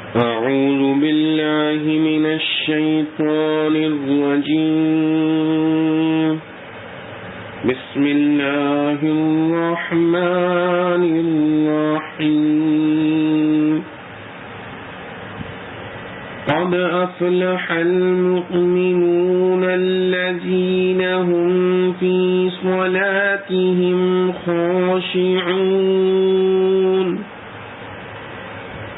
أعوذ بالله من الشيطان الرجيم بسم الله الرحمن الرحيم قد أفلح المؤمنون الذين هم في صلاتهم خاشعون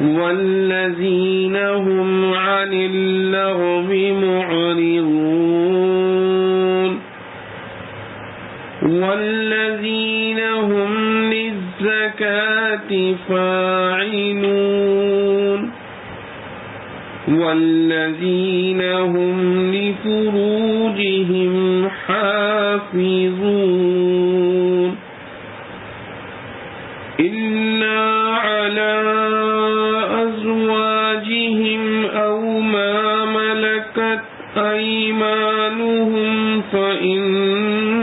والذين هم عن اللغو معرضون والذين هم للزكاة فاعلون والذين هم لفروجهم حافظون إلا على أزواجهم أو ما ملكت أيمانهم فإنهم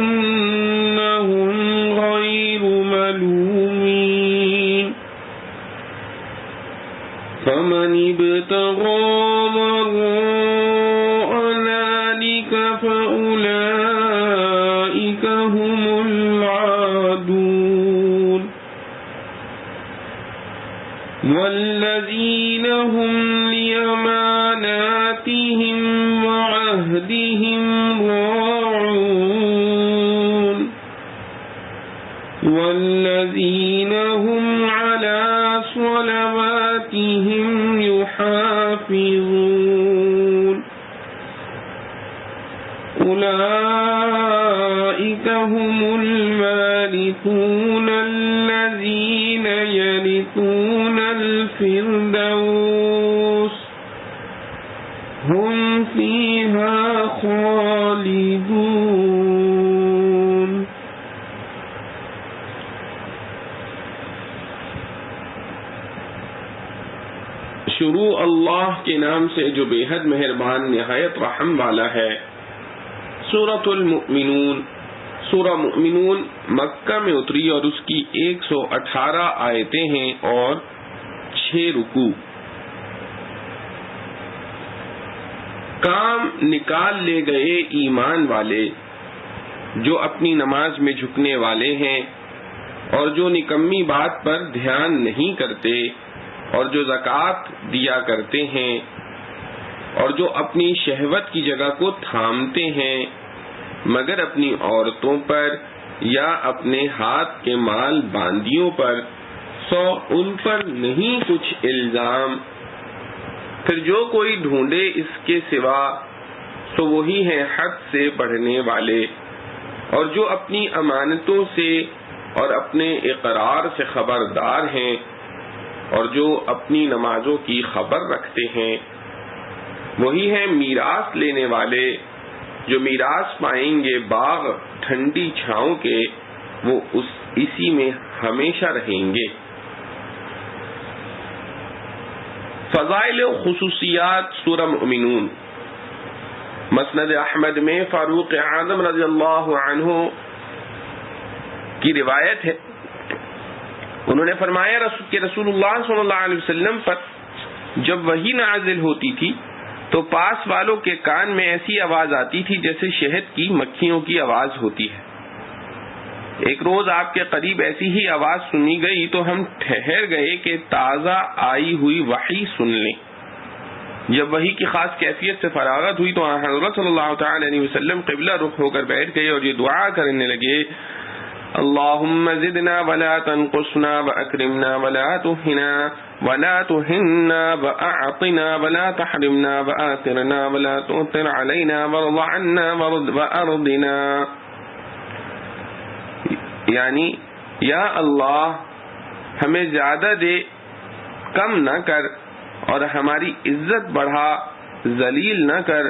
غير ملومين فمن ابتغى وراء ذلك فأولئك هم العادون والذين هم لأماناتهم وعهدهم راعون والذين هم على صلواتهم يحافظون أولئك هم الوارثون الذين يرثون الفردوس هم فيها خالدون. شروع اللہ کے نام سے جو بے حد مہربان نہایت رحم والا ہے. سورۃ المؤمنون. سورہ مؤمنون مکہ میں اتری اور اس کی 118 آیتیں ہیں اور 6 رکوع. کام نکال لے گئے ایمان والے جو اپنی نماز میں جھکنے والے ہیں اور جو نکمی بات پر دھیان نہیں کرتے اور جو زکوٰۃ دیا کرتے ہیں اور جو اپنی شہوت کی جگہ کو تھامتے ہیں مگر اپنی عورتوں پر یا اپنے ہاتھ کے مال باندیوں پر سو ان پر نہیں کچھ الزام. پھر جو کوئی ڈھونڈے اس کے سوا تو وہی ہیں حد سے بڑھنے والے اور جو اپنی امانتوں سے اور اپنے اقرار سے خبردار ہیں اور جو اپنی نمازوں کی خبر رکھتے ہیں وہی ہیں میراث لینے والے جو میراث پائیں گے باغ ٹھنڈی چھاؤں کے وہ اسی میں ہمیشہ رہیں گے. فضائل و خصوصیات سورہ مؤمنون. مسند احمد میں فاروق اعظم رضی اللہ عنہ کی روایت ہے, انہوں نے فرمایا کہ رسول اللہ صلی اللہ علیہ وسلم پر جب وحی نازل ہوتی تھی تو پاس والوں کے کان میں ایسی آواز آتی تھی جیسے شہد کی مکھیوں کی آواز ہوتی ہے. ایک روز آپ کے قریب ایسی ہی آواز سنی گئی تو ہم ٹھہر گئے کہ تازہ آئی ہوئی وحی سن لیں. جب وحی کی خاص کیفیت سے فراغت ہوئی تو حضرت صلی اللہ تعالی علیہ وسلم قبلہ رخ ہو کر بیٹھ گئے اور یہ دعا کرنے لگے, اللہم زدنا ولا تنقصنا واکرمنا ولا تہنا ولا تہنا واعطنا ولا تحرمنا وآثرنا ولا تؤثر علینا وارض عنا وارضنا. یعنی یا اللہ ہمیں زیادہ دے کم نہ کر اور ہماری عزت بڑھا ذلیل نہ کر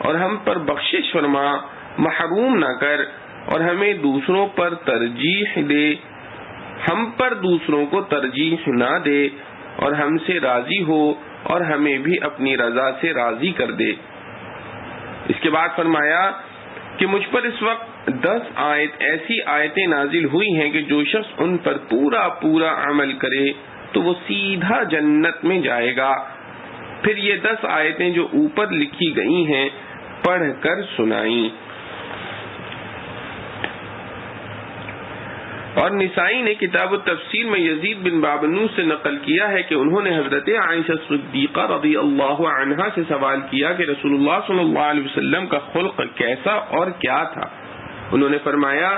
اور ہم پر بخشش فرما محروم نہ کر اور ہمیں دوسروں پر ترجیح دے, ہم پر دوسروں کو ترجیح نہ دے اور ہم سے راضی ہو اور ہمیں بھی اپنی رضا سے راضی کر دے. اس کے بعد فرمایا کہ مجھ پر اس وقت 10 ایسی آیتیں نازل ہوئی ہیں کہ جو شخص ان پر پورا عمل کرے تو وہ سیدھا جنت میں جائے گا پھر یہ 10 آیتیں جو اوپر لکھی گئی ہیں پڑھ کر سنائیں۔ اور نسائی نے کتاب التفسیر میں یزید بن بابنوس سے نقل کیا ہے کہ انہوں نے حضرت عائشہ صدیقہ رضی اللہ عنہا سے سوال کیا کہ رسول اللہ صلی اللہ علیہ وسلم کا خلق کیسا اور کیا تھا؟ انہوں نے فرمایا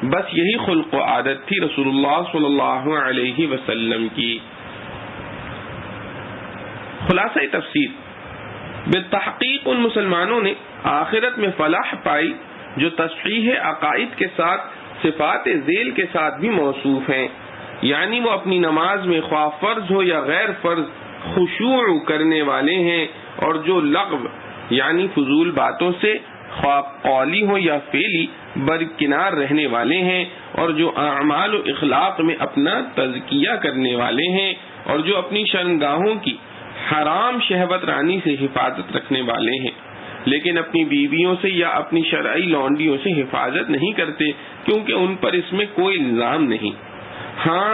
بس یہی خلق و عادت تھی رسول اللہ صلی اللہ علیہ وسلم کی۔ خلاصہ تفسیر، بالتحقیق ان مسلمانوں نے آخرت میں فلاح پائی جو تصحیح عقائد کے ساتھ صفات ذیل کے ساتھ بھی موصوف ہیں، یعنی وہ اپنی نماز میں خواہ فرض ہو یا غیر فرض خشوع کرنے والے ہیں، اور جو لغو یعنی فضول باتوں سے خواہ قولی ہو یا فعلی برکنار رہنے والے ہیں، اور جو اعمال و اخلاق میں اپنا تزکیہ کرنے والے ہیں، اور جو اپنی شرمگاہوں کی حرام شہوت رانی سے حفاظت رکھنے والے ہیں، لیکن اپنی بیویوں سے یا اپنی شرعی لونڈیوں سے حفاظت نہیں کرتے کیونکہ ان پر اس میں کوئی الزام نہیں۔ ہاں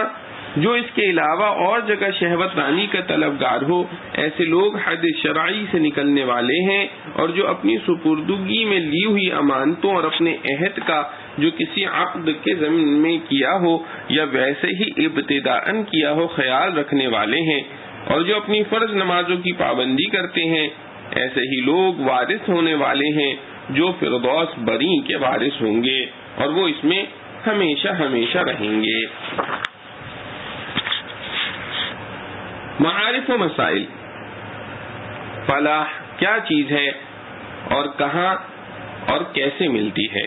جو اس کے علاوہ اور جگہ شہوت رانی کا طلبگار ہو، ایسے لوگ حد شرعی سے نکلنے والے ہیں، اور جو اپنی سپردگی میں لی ہوئی امانتوں اور اپنے عہد کا جو کسی عقد کے ضمن میں کیا ہو یا ویسے ہی ابتداءً کیا ہو خیال رکھنے والے ہیں، اور جو اپنی فرض نمازوں کی پابندی کرتے ہیں، ایسے ہی لوگ وارث ہونے والے ہیں جو فردوس بری کے وارث ہوں گے، اور وہ اس میں ہمیشہ ہمیشہ رہیں گے۔ معارف و مسائل، فلاح کیا چیز ہے اور کہاں اور کیسے ملتی ہے؟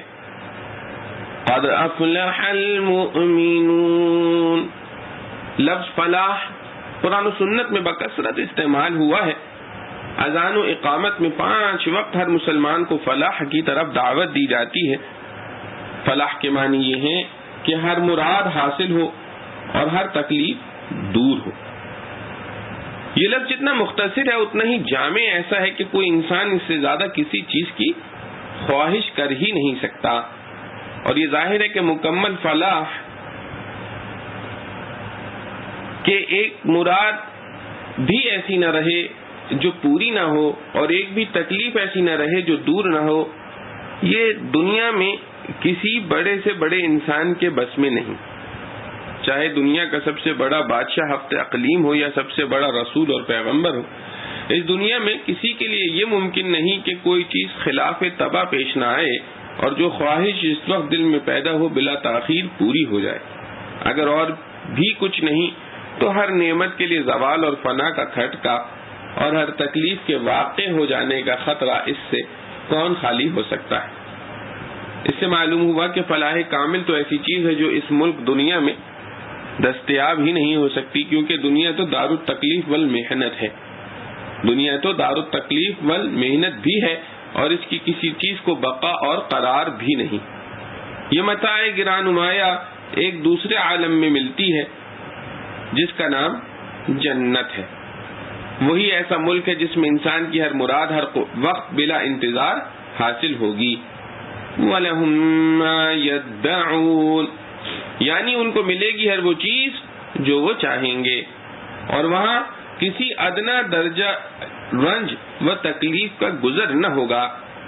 قد افلح المؤمنون، لفظ فلاح قرآن و سنت میں بکثرت استعمال ہوا ہے۔ اذان و اقامت میں 5 وقت ہر مسلمان کو فلاح کی طرف دعوت دی جاتی ہے۔ فلاح کے معنی یہ ہے کہ ہر مراد حاصل ہو اور ہر تکلیف دور ہو۔ یہ لفظ جتنا مختصر ہے اتنا ہی جامع ایسا ہے کہ کوئی انسان اس سے زیادہ کسی چیز کی خواہش کر ہی نہیں سکتا، اور یہ ظاہر ہے کہ مکمل فلاح کہ ایک مراد بھی ایسی نہ رہے جو پوری نہ ہو، اور ایک بھی تکلیف ایسی نہ رہے جو دور نہ ہو، یہ دنیا میں کسی بڑے سے بڑے انسان کے بس میں نہیں، چاہے دنیا کا سب سے بڑا بادشاہ ہفت اقلیم ہو یا سب سے بڑا رسول اور پیغمبر ہو۔ اس دنیا میں کسی کے لیے یہ ممکن نہیں کہ کوئی چیز خلاف طبع پیش نہ آئے، اور جو خواہش اس وقت دل میں پیدا ہو بلا تاخیر پوری ہو جائے۔ اگر اور بھی کچھ نہیں تو ہر نعمت کے لیے زوال اور فنا کا کھٹکا، اور ہر تکلیف کے واقع ہو جانے کا خطرہ اس سے کون خالی ہو سکتا ہے؟ اس سے معلوم ہوا کہ فلاح کامل تو ایسی چیز ہے جو اس ملک دنیا میں دستیاب ہی نہیں ہو سکتی، کیونکہ دنیا تو دار التکلیف والمحنت ہے، دنیا تو دار التکلیف والمحنت بھی ہے، اور اس کی کسی چیز کو بقا اور قرار بھی نہیں۔ یہ متاع گران نمایاں ایک دوسرے عالم میں ملتی ہے جس کا نام جنت ہے۔ وہی ایسا ملک ہے جس میں انسان کی ہر مراد ہر وقت بلا انتظار حاصل ہوگی۔ وَلَهُم مَّا يَدَّعُونَ، یعنی ان کو ملے گی ہر وہ چیز جو وہ چاہیں گے، اور وہاں کسی ادنا درجہ رنج و تکلیف کا گزر نہ ہوگا،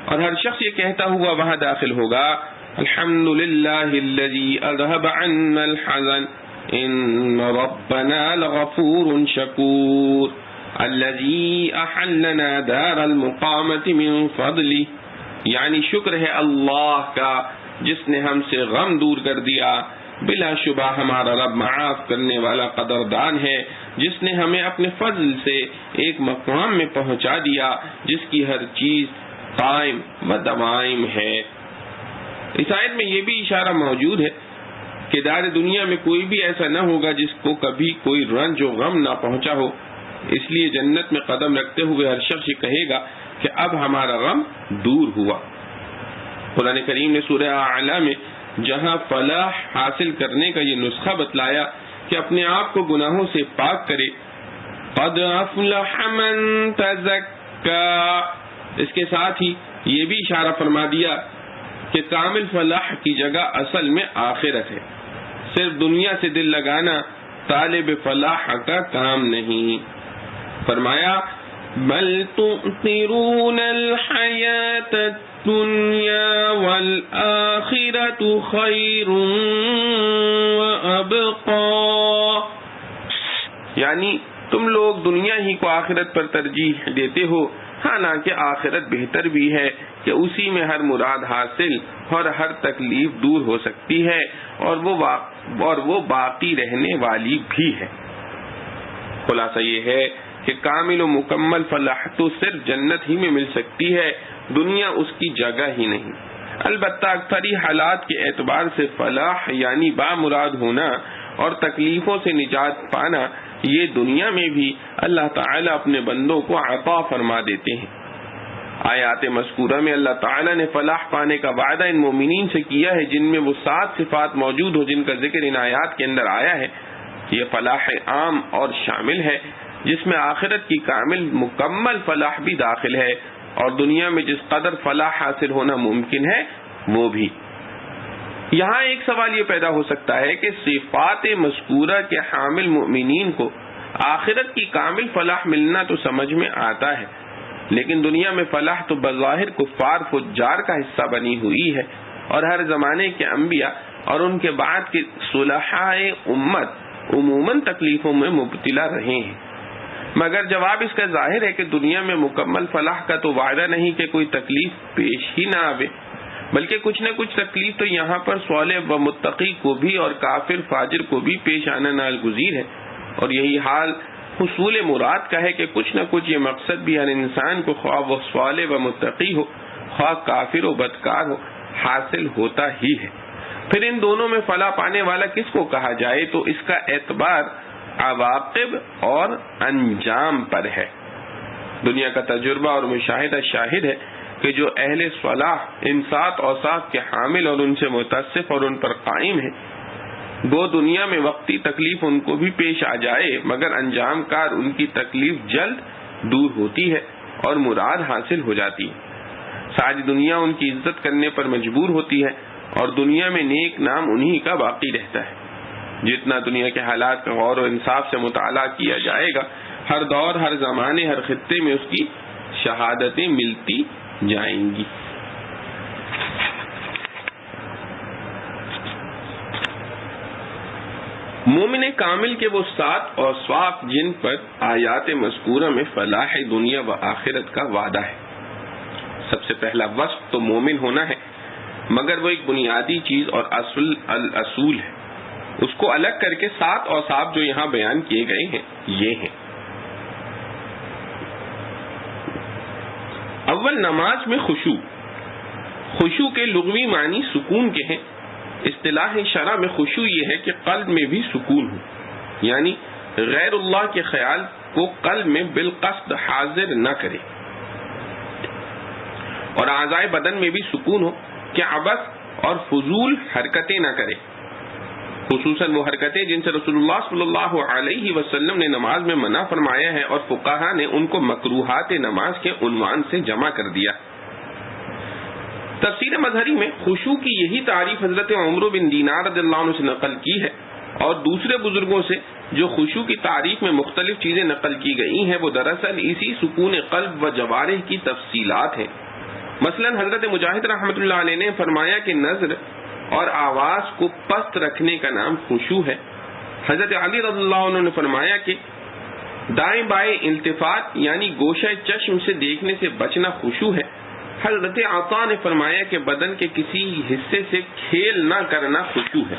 اور ہر شخص یہ کہتا ہوا وہاں داخل ہوگا الحمدللہ الذی اذهب عنا الحزن ان ربنا لغفور شکور الذی احلنا دار المقامت من فضلہ، یعنی شکر ہے اللہ کا جس نے ہم سے غم دور کر دیا، بلا شبہ ہمارا رب معاف کرنے والا قدردان ہے، جس نے ہمیں اپنے فضل سے ایک مقام میں پہنچا دیا جس کی ہر چیز قائم و دائم ہے۔ اس آیت میں یہ بھی اشارہ موجود ہے کہ دار دنیا میں کوئی بھی ایسا نہ ہوگا جس کو کبھی کوئی رنج و غم نہ پہنچا ہو، اس لیے جنت میں قدم رکھتے ہوئے ہر شخص یہ کہے گا کہ اب ہمارا غم دور ہوا۔ قرآن کریم نے سورہ اعلی میں جہاں فلاح حاصل کرنے کا یہ نسخہ بتلایا کہ اپنے آپ کو گناہوں سے پاک کرے، قد افلح من تزکا، اس کے ساتھ ہی یہ بھی اشارہ فرما دیا کہ کامل فلاح کی جگہ اصل میں آخرت ہے، صرف دنیا سے دل لگانا طالب فلاح کا کام نہیں۔ فرمایا بل تؤثرون الحیاة الدنیا والآخرة خیر وابقا، یعنی تم لوگ دنیا ہی کو آخرت پر ترجیح دیتے ہو، حالانکہ آخرت بہتر بھی ہے کہ اسی میں ہر مراد حاصل اور ہر تکلیف دور ہو سکتی ہے، اور وہ باقی رہنے والی بھی ہے۔ خلاصہ یہ ہے کہ کامل و مکمل فلاح تو صرف جنت ہی میں مل سکتی ہے، دنیا اس کی جگہ ہی نہیں۔ البتہ اکثری حالات کے اعتبار سے فلاح یعنی بامراد ہونا اور تکلیفوں سے نجات پانا، یہ دنیا میں بھی اللہ تعالیٰ اپنے بندوں کو عطا فرما دیتے ہیں۔ آیات مذکورہ میں اللہ تعالیٰ نے فلاح پانے کا وعدہ ان مومنین سے کیا ہے جن میں وہ 7 صفات موجود ہو جن کا ذکر ان آیات کے اندر آیا ہے۔ یہ فلاح عام اور شامل ہے جس میں آخرت کی کامل مکمل فلاح بھی داخل ہے، اور دنیا میں جس قدر فلاح حاصل ہونا ممکن ہے وہ بھی۔ یہاں ایک سوال یہ پیدا ہو سکتا ہے کہ صفات مذکورہ کے حامل مومنین کو آخرت کی کامل فلاح ملنا تو سمجھ میں آتا ہے، لیکن دنیا میں فلاح تو بظاہر کفار فجار کا حصہ بنی ہوئی ہے، اور ہر زمانے کے انبیاء اور ان کے بعد کے صلحاء امت عموماً تکلیفوں میں مبتلا رہے ہیں۔ مگر جواب اس کا ظاہر ہے کہ دنیا میں مکمل فلاح کا تو وعدہ نہیں کہ کوئی تکلیف پیش ہی نہ آوے، بلکہ کچھ نہ کچھ تکلیف تو یہاں پر صالح و متقی کو بھی اور کافر فاجر کو بھی پیش آنا ناگزیر ہے، اور یہی حال حصول مراد کا ہے کہ کچھ نہ کچھ یہ مقصد بھی ہر انسان کو، خواہ وہ صالح و متقی ہو خواہ کافر و بدکار ہو، حاصل ہوتا ہی ہے۔ پھر ان دونوں میں فلاح پانے والا کس کو کہا جائے تو اس کا اعتبار عواقب اور انجام پر ہے۔ دنیا کا تجربہ اور مشاہدہ شاہد ہے کہ جو اہل صلاح ان 7 اوصاف کے حامل اور ان سے متصف اور ان پر قائم ہیں، وہ دنیا میں وقتی تکلیف ان کو بھی پیش آ جائے مگر انجام کار ان کی تکلیف جلد دور ہوتی ہے اور مراد حاصل ہو جاتی ہے۔ ساری دنیا ان کی عزت کرنے پر مجبور ہوتی ہے، اور دنیا میں نیک نام انہی کا باقی رہتا ہے۔ جتنا دنیا کے حالات کا غور و انصاف سے مطالعہ کیا جائے گا، ہر دور، ہر زمانے، ہر خطے میں اس کی شہادتیں ملتی جائیں گی۔ مومن کامل کے وہ 7 اوصاف جن پر آیات مذکورہ میں فلاح دنیا و آخرت کا وعدہ ہے۔ سب سے پہلا وصف تو مومن ہونا ہے، مگر وہ ایک بنیادی چیز اور اصول ہے۔ اس کو الگ کر کے 7 اوصاف جو یہاں بیان کیے گئے ہیں یہ ہیں۔ اول، نماز میں خشوع۔ خشوع کے لغوی معنی سکون کے ہیں۔ اصطلاح شرع میں خشوع یہ ہے کہ قلب میں بھی سکون ہو، یعنی غیر اللہ کے خیال کو قلب میں بالقصد حاضر نہ کرے، اور اعضائے بدن میں بھی سکون ہو کہ عبث اور فضول حرکتیں نہ کرے، خصوصاً وہ حرکتیں جن سے رسول اللہ صلی اللہ علیہ وسلم نے نماز میں منع فرمایا ہے اور فقہا نے ان کو مکروہات نماز کے عنوان سے جمع کر دیا۔ تفسیر مظہری میں خشوع کی یہی تعریف حضرت عمر بن دینار رضی اللہ عنہ سے نقل کی ہے، اور دوسرے بزرگوں سے جو خشوع کی تعریف میں مختلف چیزیں نقل کی گئی ہیں وہ دراصل اسی سکون قلب و جوارح کی تفصیلات ہیں۔ مثلا حضرت مجاہد رحمۃ اللہ علیہ نے فرمایا کہ نظر اور آواز کو پست رکھنے کا نام خشوع ہے۔ حضرت علی رضی اللہ عنہ نے فرمایا کہ دائیں بائیں التفات یعنی گوشہ چشم سے دیکھنے سے بچنا خشوع ہے۔ حضرت عطا نے فرمایا کہ بدن کے کسی حصے سے کھیل نہ کرنا خشوع ہے۔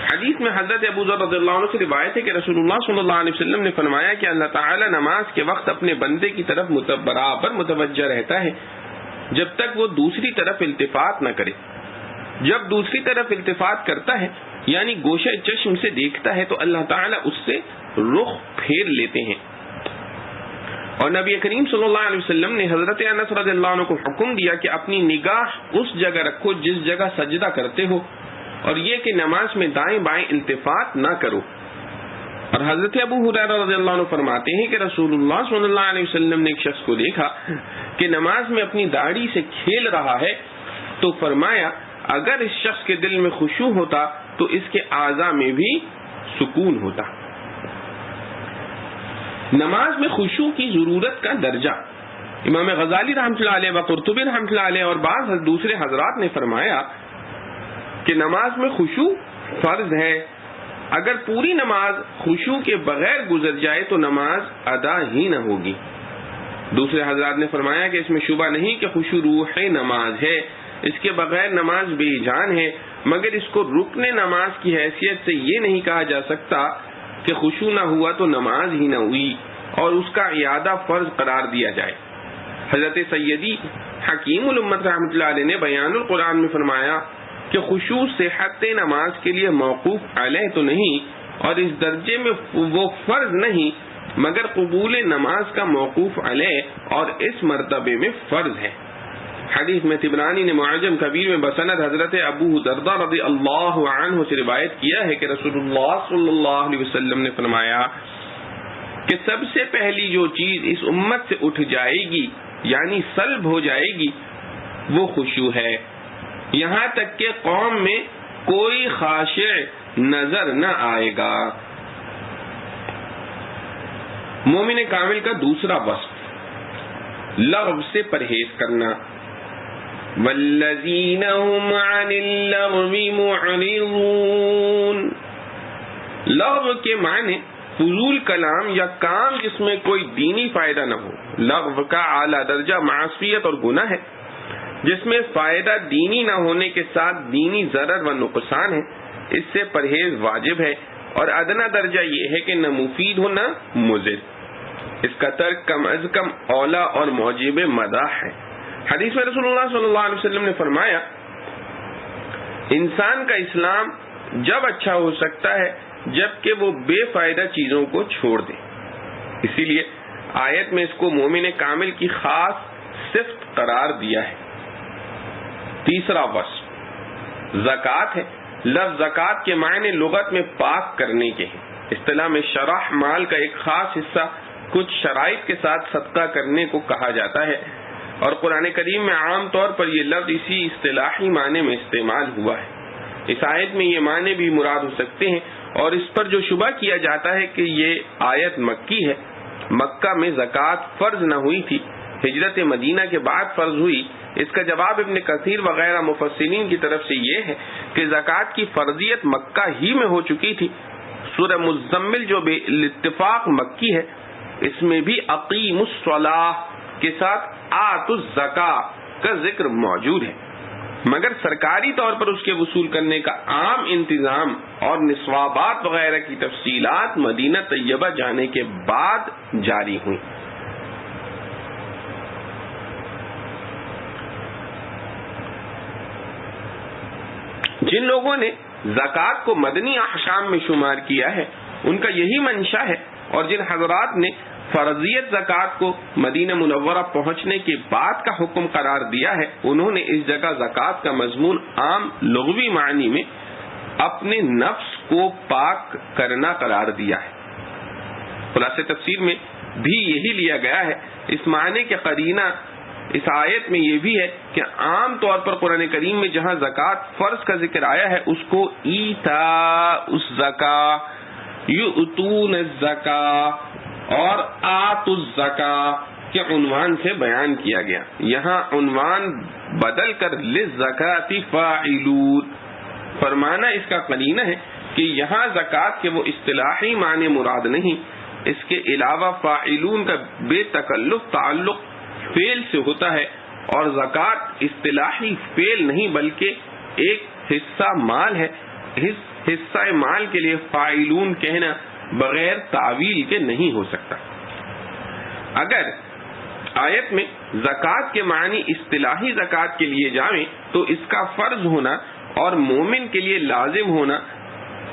حدیث میں حضرت ابو ذر رضی اللہ عنہ سے روایت ہے کہ رسول اللہ صلی اللہ علیہ وسلم نے فرمایا کہ اللہ تعالی نماز کے وقت اپنے بندے کی طرف برابر متوجہ رہتا ہے جب تک وہ دوسری طرف التفات نہ کرے۔ جب دوسری طرف التفات کرتا ہے یعنی گوشہ چشم سے دیکھتا ہے تو اللہ تعالیٰ اس سے رخ پھیر لیتے ہیں۔ اور نبی کریم صلی اللہ علیہ وسلم نے حضرت انس رضی اللہ عنہ کو حکم دیا کہ اپنی نگاہ اس جگہ رکھو جس جگہ سجدہ کرتے ہو، اور یہ کہ نماز میں دائیں بائیں التفات نہ کرو۔ اور حضرت ابو ہریرہ رضی اللہ عنہ فرماتے ہیں کہ رسول اللہ صلی اللہ علیہ وسلم نے ایک شخص کو دیکھا کہ نماز میں اپنی داڑھی سے کھیل رہا ہے، تو فرمایا اگر اس شخص کے دل میں خشوع ہوتا تو اس کے اعضاء میں بھی سکون ہوتا۔ نماز میں خشوع کی ضرورت کا درجہ. امام غزالی رحمۃ اللہ علیہ و قرطبی رحمۃ اللہ علیہ اور بعض دوسرے حضرات نے فرمایا کہ نماز میں خشوع فرض ہے. اگر پوری نماز خشوع کے بغیر گزر جائے تو نماز ادا ہی نہ ہوگی. دوسرے حضرات نے فرمایا کہ اس میں شبہ نہیں کہ خشوع روح نماز ہے، اس کے بغیر نماز بے جان ہے، مگر اس کو رکن نماز کی حیثیت سے یہ نہیں کہا جا سکتا کہ خشوع نہ ہوا تو نماز ہی نہ ہوئی اور اس کا اعادہ فرض قرار دیا جائے. حضرت سیدی حکیم الامت رحمۃ اللہ علیہ نے بیان القرآن میں فرمایا کہ خشوع صحت نماز کے لیے موقوف علیہ تو نہیں اور اس درجے میں وہ فرض نہیں مگر قبول نماز کا موقوف علیہ اور اس مرتبے میں فرض ہے. حدیث میں طبرانی نے معجم کبیر میں بسند حضرت ابو درداء رضی اللہ عنہ سے روایت کیا ہے کہ رسول اللہ صلی اللہ علیہ وسلم نے فرمایا کہ سب سے پہلی جو چیز اس امت سے اٹھ جائے گی یعنی سلب ہو جائے گی وہ خشوع ہے، یہاں تک کہ قوم میں کوئی خاشع نظر نہ آئے گا. مومن کامل کا دوسرا وصف لغو سے پرہیز کرنا. والذین هم عن اللغو معرضون. لغو کے معنی فضول کلام یا کام جس میں کوئی دینی فائدہ نہ ہو. لغو کا اعلیٰ درجہ معصیت اور گناہ ہے جس میں فائدہ دینی نہ ہونے کے ساتھ دینی ضرر و نقصان ہے. اس سے پرہیز واجب ہے اور ادنا درجہ یہ ہے کہ نہ مفید ہو نہ مضر. اس کا ترک کم از کم اولا اور موجب مداح ہے. حدیث میں رسول اللہ صلی اللہ علیہ وسلم نے فرمایا انسان کا اسلام جب اچھا ہو سکتا ہے جبکہ وہ بے فائدہ چیزوں کو چھوڑ دے. اسی لیے آیت میں اس کو مومن کامل کی خاص صفت قرار دیا ہے. تیسرا وصف زکوٰۃ ہے. لفظ زکوٰۃ کے معنی لغت میں پاک کرنے کے ہیں. اصطلاح میں شرح مال کا ایک خاص حصہ کچھ شرائط کے ساتھ صدقہ کرنے کو کہا جاتا ہے اور قرآن کریم میں عام طور پر یہ لفظ اسی اصطلاحی معنی میں استعمال ہوا ہے. اس آیت میں یہ معنی بھی مراد ہو سکتے ہیں اور اس پر جو شبہ کیا جاتا ہے کہ یہ آیت مکی ہے. مکہ میں زکوٰۃ فرض نہ ہوئی تھی، ہجرت مدینہ کے بعد فرض ہوئی. اس کا جواب ابن کثیر وغیرہ مفسرین کی طرف سے یہ ہے کہ زکوٰۃ کی فرضیت مکہ ہی میں ہو چکی تھی. سورہ مزمل جو بے اتفاق مکی ہے اس میں بھی اقیم الصلاۃ کے ساتھ آتوا الزکاۃ کا ذکر موجود ہے، مگر سرکاری طور پر اس کے وصول کرنے کا عام انتظام اور نصابات وغیرہ کی تفصیلات مدینہ طیبہ جانے کے بعد جاری ہوئی. جن لوگوں نے زکوٰۃ کو مدنی احکام میں شمار کیا ہے ان کا یہی منشا ہے اور جن حضرات نے فرضیت زکوٰۃ کو مدینہ منورہ پہنچنے کے بعد کا حکم قرار دیا ہے انہوں نے اس جگہ زکوٰۃ کا مضمون عام لغوی معنی میں اپنے نفس کو پاک کرنا قرار دیا ہے. خلاصہ تفسیر میں بھی یہی لیا گیا ہے. اس معنی کے قرینہ اس آیت میں یہ بھی ہے کہ عام طور پر قرآن کریم میں جہاں زکوٰۃ فرض کا ذکر آیا ہے اس کو ایتاء الزکاۃ، یؤتون الزکاۃ اور آتوا الزکاۃ کے عنوان سے بیان کیا گیا. یہاں عنوان بدل کر للزکاۃ فاعلون فرمانا اس کا قرینہ ہے کہ یہاں زکوٰۃ کے وہ اصطلاحی معنی مراد نہیں، اس کے علاوہ فاعلون کا بے تکلف تعلق فعل سے ہوتا ہے اور زکوٰۃ اصطلاحی فعل نہیں بلکہ ایک حصہ مال ہے. حصہ مال کے لیے فاعلون کہنا بغیر تعویل کے نہیں ہو سکتا. اگر آیت میں زکوٰۃ کے معنی اصطلاحی زکوٰۃ کے لیے جائیں تو اس کا فرض ہونا اور مومن کے لیے لازم ہونا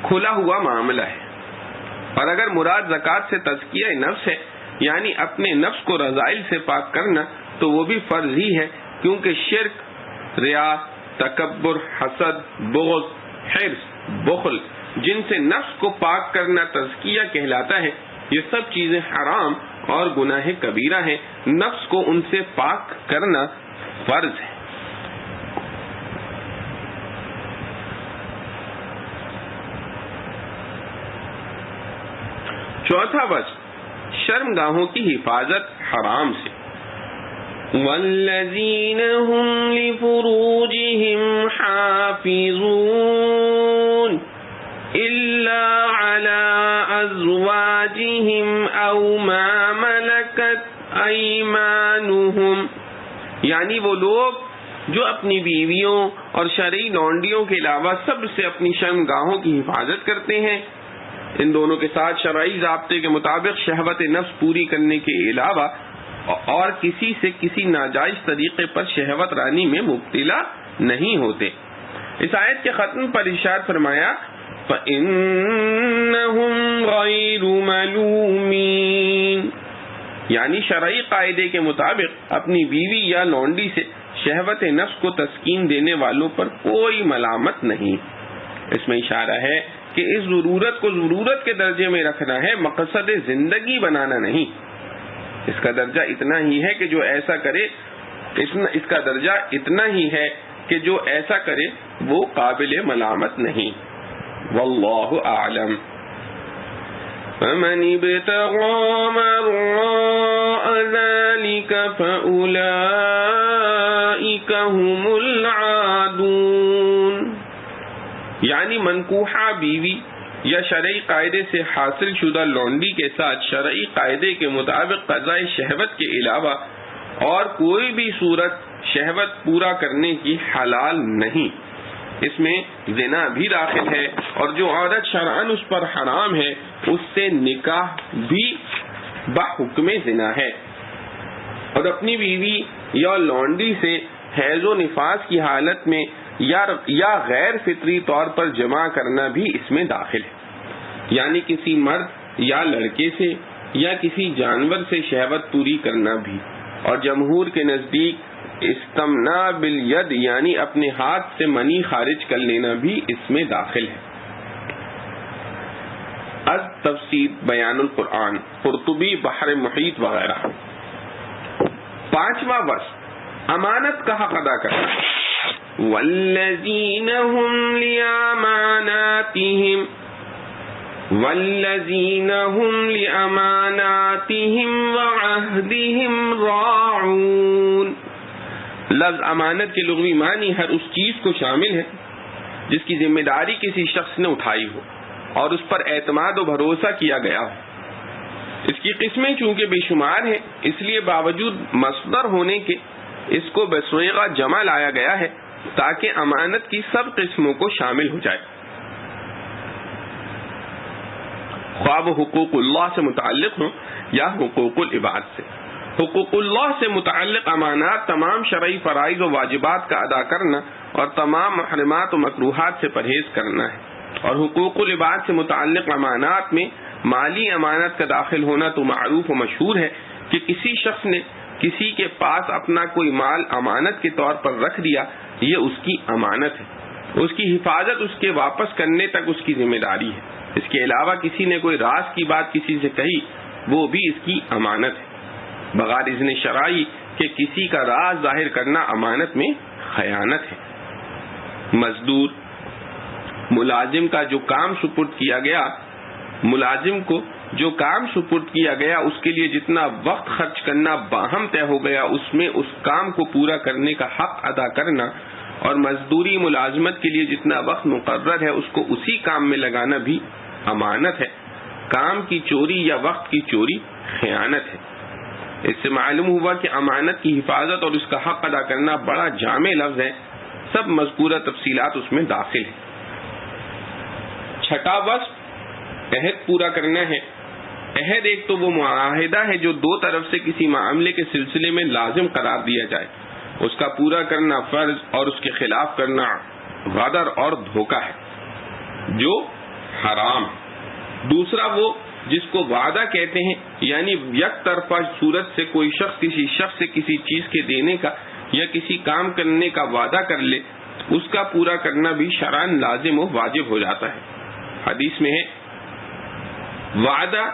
کھلا ہوا معاملہ ہے، اور اگر مراد زکوٰۃ سے تزکیہ نفس ہے یعنی اپنے نفس کو رذائل سے پاک کرنا تو وہ بھی فرض ہی ہے، کیونکہ شرک، ریا، تکبر، حسد، بغض، حرص، بخل جن سے نفس کو پاک کرنا تزکیہ کہلاتا ہے یہ سب چیزیں حرام اور گناہ کبیرہ ہیں. نفس کو ان سے پاک کرنا فرض ہے. چوتھا وجہ شرمگاہوں کی حفاظت حرام سے. والذین هم لفروجہم حافظون الا علی ازواجہم او ما ملکت ایمانہم، یعنی وہ لوگ جو اپنی بیویوں اور شرعی لونڈیوں کے علاوہ سب سے اپنی شرمگاہوں کی حفاظت کرتے ہیں. ان دونوں کے ساتھ شرعی ضابطے کے مطابق شہوت نفس پوری کرنے کے علاوہ اور کسی سے کسی ناجائز طریقے پر شہوت رانی میں مبتلا نہیں ہوتے. اس آیت کے ختم پر ارشاد فرمایا فَإِنَّهُمْ غَيْرُ مَلُومِينَ، یعنی شرعی قاعدے کے مطابق اپنی بیوی یا لونڈی سے شہوت نفس کو تسکین دینے والوں پر کوئی ملامت نہیں. اس میں اشارہ ہے کہ اس ضرورت کو ضرورت کے درجے میں رکھنا ہے، مقصد زندگی بنانا نہیں. اس کا درجہ اتنا ہی ہے کہ جو ایسا کرے، اس کا درجہ اتنا ہی ہے کہ جو ایسا کرے وہ قابل ملامت نہیں. واللہ اعلم. فمن ابتغى وراء ذلك فأولئك هم العادون، یعنی منکوحہ بیوی یا شرعی قاعدے سے حاصل شدہ لونڈی کے ساتھ شرعی قاعدے کے مطابق قضاء شہوت کے علاوہ اور کوئی بھی صورت شہوت پورا کرنے کی حلال نہیں. اس میں زنا بھی داخل ہے، اور جو عورت شرعاً اس پر حرام ہے اس سے نکاح بھی بحکم زنا ہے. اور اپنی بیوی یا لونڈی سے حیض و نفاس کی حالت میں یا غیر فطری طور پر جمع کرنا بھی اس میں داخل ہے، یعنی کسی مرد یا لڑکے سے یا کسی جانور سے شہوت پوری کرنا بھی. اور جمہور کے نزدیک استمناء بالید یعنی اپنے ہاتھ سے منی خارج کر لینا بھی اس میں داخل ہے. از تفسیر بیان القرآن، قرطبی، بحر محیط وغیرہ. پانچواں وصف امانت کا حق ادا کرنا. والذین هم لأماناتهم وعہدهم راعون. لفظ امانت کے لغوی معنی ہر اس چیز کو شامل ہے جس کی ذمہ داری کسی شخص نے اٹھائی ہو اور اس پر اعتماد و بھروسہ کیا گیا ہو. اس کی قسمیں چونکہ بے شمار ہیں، اس لیے باوجود مصدر ہونے کے اس کو بصیغہ جمع لایا گیا ہے تاکہ امانت کی سب قسموں کو شامل ہو جائے. خواب حقوق اللہ سے متعلق ہوں یا حقوق العباد سے. حقوق اللہ سے متعلق امانات تمام شرعی فرائض و واجبات کا ادا کرنا اور تمام محرمات و مکروہات سے پرہیز کرنا ہے. اور حقوق العباد سے متعلق امانات میں مالی امانت کا داخل ہونا تو معروف و مشہور ہے کہ کسی شخص نے کسی کے پاس اپنا کوئی مال امانت کے طور پر رکھ دیا، یہ اس کی امانت ہے. اس کی حفاظت اس کے واپس کرنے تک اس کی ذمہ داری ہے. اس کے علاوہ کسی نے کوئی راز کی بات کسی سے کہی، وہ بھی اس کی امانت ہے، بغیر اذن شرعی کہ کسی کا راز ظاہر کرنا امانت میں خیانت ہے. مزدور، ملازم کا جو کام سپرد کیا گیا، ملازم کو جو کام سپرد کیا گیا اس کے لیے جتنا وقت خرچ کرنا باہم طے ہو گیا اس میں اس کام کو پورا کرنے کا حق ادا کرنا، اور مزدوری ملازمت کے لیے جتنا وقت مقرر ہے اس کو اسی کام میں لگانا بھی امانت ہے. کام کی چوری یا وقت کی چوری خیانت ہے. اس سے معلوم ہوا کہ امانت کی حفاظت اور اس کا حق ادا کرنا بڑا جامع لفظ ہے، سب مذکورہ تفصیلات اس میں داخل ہیں. چھٹا وصف عہد پورا کرنا ہے. عہد ایک تو وہ معاہدہ ہے جو دو طرف سے کسی معاملے کے سلسلے میں لازم قرار دیا جائے، اس کا پورا کرنا فرض اور اس کے خلاف کرنا غدر اور دھوکہ ہے جو حرام ہے. دوسرا وہ جس کو وعدہ کہتے ہیں، یعنی یک طرفہ صورت سے کوئی شخص کسی شخص سے کسی چیز کے دینے کا یا کسی کام کرنے کا وعدہ کر لے، اس کا پورا کرنا بھی شرعاً لازم و واجب ہو جاتا ہے. حدیث میں ہے وعدہ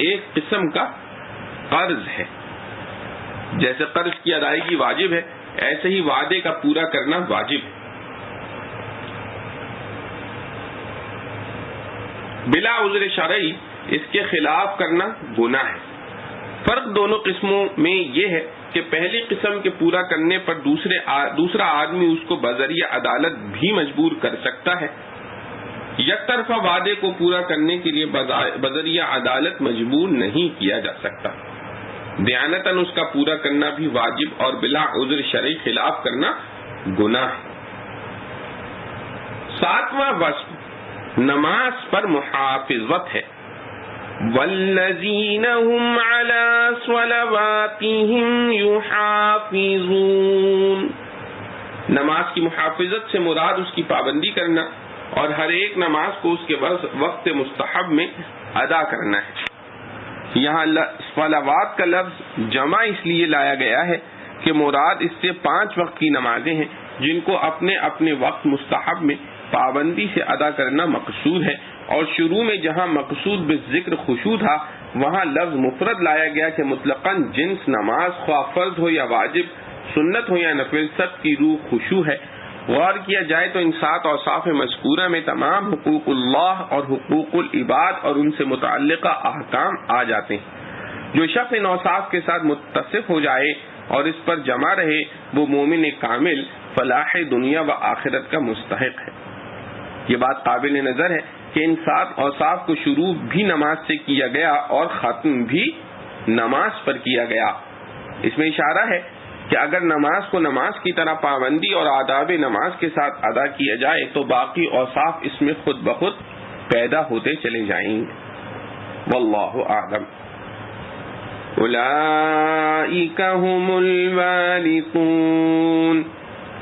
ایک قسم کا قرض ہے، جیسے قرض کی ادائیگی واجب ہے ایسے ہی وعدے کا پورا کرنا واجب ہے. بلا عذر شرعی اس کے خلاف کرنا گناہ ہے. فرق دونوں قسموں میں یہ ہے کہ پہلی قسم کے پورا کرنے پر دوسرا آدمی اس کو بذریعہ عدالت بھی مجبور کر سکتا ہے. یک طرفہ وعدے کو پورا کرنے کے لیے بذریعہ عدالت مجبور نہیں کیا جا سکتا. دیانتاً اس کا پورا کرنا بھی واجب اور بلا عذر شرعی خلاف کرنا گناہ ہے. 7واں وصف نماز پر محافظت ہے. والذین هم علی صلواتهم یحافظون. نماز کی محافظت سے مراد اس کی پابندی کرنا اور ہر ایک نماز کو اس کے وقت مستحب میں ادا کرنا ہے. یہاں صلوات کا لفظ جمع اس لیے لایا گیا ہے کہ مراد اس سے 5 وقت کی نمازیں ہیں جن کو اپنے اپنے وقت مستحب میں پابندی سے ادا کرنا مقصود ہے، اور شروع میں جہاں مقصود بالذکر خشوع تھا وہاں لفظ مفرد لایا گیا کہ مطلقاً جنس نماز خواہ فرض ہو یا واجب، سنت ہو یا نفل، سب کی روح خشوع ہے. غور کیا جائے تو ان 7 اوصاف مذکورہ میں تمام حقوق اللہ اور حقوق العباد اور ان سے متعلقہ احکام آ جاتے ہیں. جو شخص ان اوصاف کے ساتھ متصف ہو جائے اور اس پر جمع رہے وہ مومن کامل فلاح دنیا و آخرت کا مستحق ہے. یہ بات قابل نظر ہے کہ ان 7 اوصاف کو شروع بھی نماز سے کیا گیا اور ختم بھی نماز پر کیا گیا. اس میں اشارہ ہے کہ اگر نماز کو نماز کی طرح پابندی اور آداب نماز کے ساتھ ادا کیا جائے تو باقی اوصاف اس میں خود بخود پیدا ہوتے چلے جائیں گے. واللہ اعلم. اولئک هم الوارثون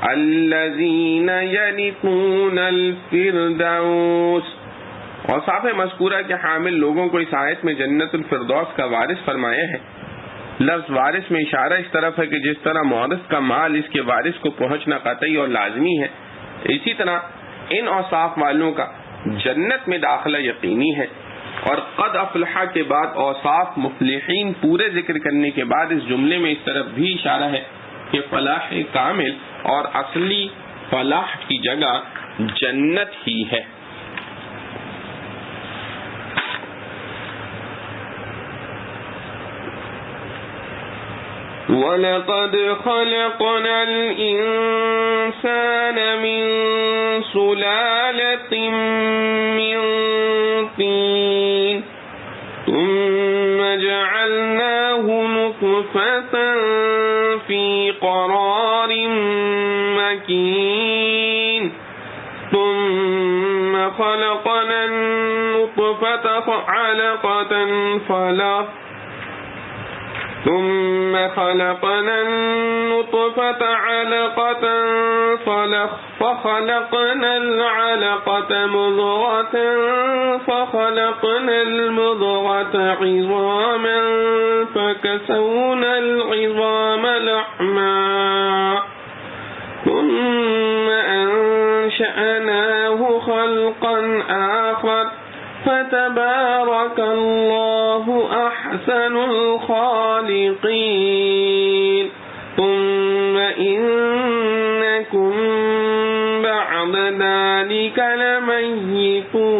الذین یرثون الفردوس. اوصاف مذکورہ کے حامل لوگوں کو اس آیت میں جنت الفردوس کا وارث فرمایا ہے. لفظ وارث میں اشارہ اس طرف ہے کہ جس طرح مورث کا مال اس کے وارث کو پہنچنا قطعی اور لازمی ہے، اسی طرح ان اوصاف والوں کا جنت میں داخلہ یقینی ہے. اور قد افلح کے بعد اوصاف مفلحین پورے ذکر کرنے کے بعد اس جملے میں اس طرف بھی اشارہ ہے کہ فلاح کامل اور اصلی فلاح کی جگہ جنت ہی ہے. وَلَقَدْ خَلَقْنَا الْإِنسَانَ مِنْ سُلَالَةٍ مِنْ طِينٍ ثُمَّ جَعَلْنَاهُ نُطْفَةً فِي قَرَارٍ مَكِينٍ ثُمَّ خَلَقْنَا النُّطْفَةَ علقة فخلقنا العلقة مضغة فخلقنا المضغة عظاما فكسونا العظام لحما ثم أنشأناه خلقا آخر فتبارك الله أحسن الخالقين. ثم إنكم بعد ذلك لميتون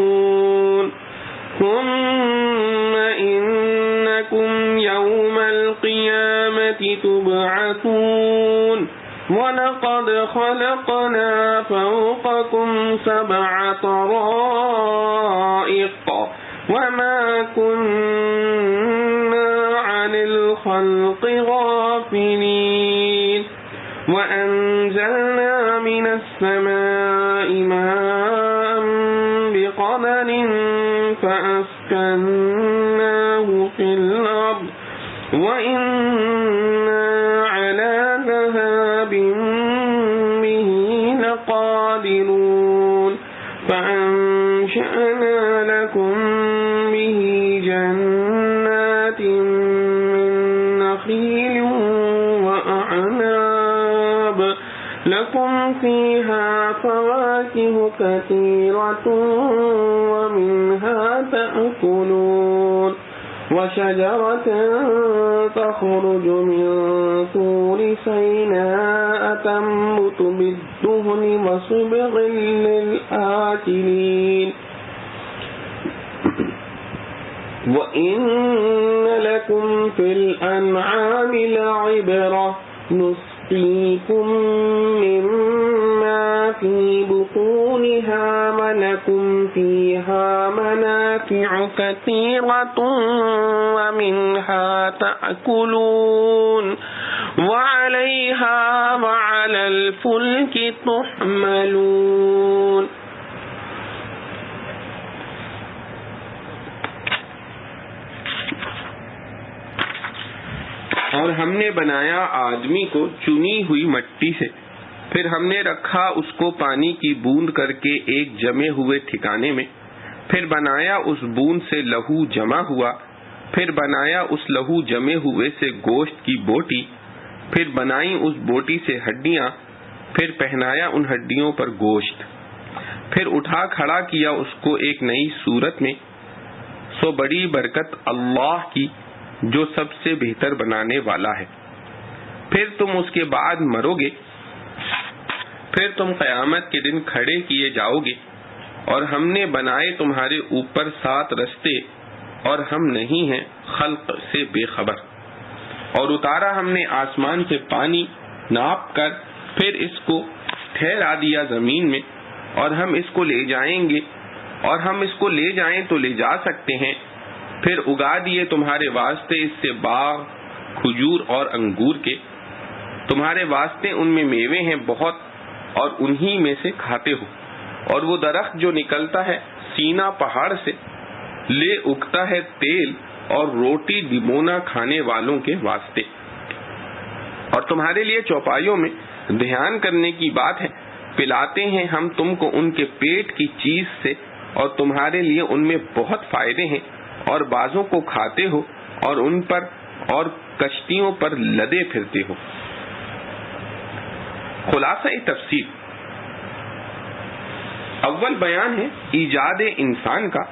ثم إنكم يوم القيامة تبعثون. وَلَقَدْ خَلَقْنَا فَوْقَكُمْ 7 طرائق وَمَا كُنَّا عَنِ الْخَلْقِ غَافِلِينَ. وَأَنزَلْنَا مِنَ السَّمَاءِ مَاءً بِقَدَرٍ فَأَسْكَنَّاهُ فِي الْأَرْضِ وَإِنَّا عَلَى ذَهَابٍ بِهِ لَقَادِرُونَ. فَأَنشَأْنَا لَكُم بِهِ جَنَّاتٍ مِّن نَّخِيلٍ وَأَعْنَابٍ لَكُمْ فِيهَا فَوَاكِهُ كَثِيرَةٌ وَمِنْهَا تَأْكُلُونَ. وشجرة تخرج من طور سيناء تنبت بالدهن وصبغ للآكلين. وَإِنَّ لَكُمْ فِي الْأَنْعَامِ لَعِبْرَةً نُسْقِيكُم مِّمَّا فِي بُطُونِهَا وَلَكُمْ فِيهَا مَنَافِعُ كَثِيرَةٌ وَمِنْهَا تَأْكُلُونَ وَعَلَيْهَا وَعَلَى الْفُلْكِ تُحْمَلُونَ. اور ہم نے بنایا آدمی کو چنی ہوئی مٹی سے، پھر ہم نے رکھا اس کو پانی کی بوند کر کے ایک جمے ہوئے ٹھکانے میں، پھر بنایا اس بوند سے لہو جمع ہوا، پھر بنایا اس لہو جمے ہوئے سے گوشت کی بوٹی، پھر بنائی اس بوٹی سے ہڈیاں، پھر پہنایا ان ہڈیوں پر گوشت، پھر اٹھا کھڑا کیا اس کو ایک نئی صورت میں. سو بڑی برکت اللہ کی جو سب سے بہتر بنانے والا ہے. پھر تم اس کے بعد مرو گے، پھر تم قیامت کے دن کھڑے کیے جاؤ گے. اور ہم نے بنائے تمہارے اوپر 7 رستے اور ہم نہیں ہیں خلق سے بے خبر. اور اتارا ہم نے آسمان سے پانی ناپ کر، پھر اس کو ٹھہرا دیا زمین میں. اور ہم اس کو لے جائیں گے، اور ہم اس کو لے جائیں تو لے جا سکتے ہیں. پھر اگا دیے تمہارے واسطے اس سے باغ کھجور اور انگور کے، تمہارے واسطے ان میں میوے ہیں بہت، اور انہی میں سے کھاتے ہو. اور وہ درخت جو نکلتا ہے سینا پہاڑ سے، لے اگتا ہے تیل اور روٹی ڈبونا کھانے والوں کے واسطے. اور تمہارے لیے چوپایوں میں دھیان کرنے کی بات ہے، پلاتے ہیں ہم تم کو ان کے پیٹ کی چیز سے، اور تمہارے لیے ان میں بہت فائدے ہیں. اور بازوں کو کھاتے ہو اور ان پر اور کشتیوں پر لدے پھرتے ہو. خلاصہ تفسیر. اول بیان ہے ایجاد انسان کا،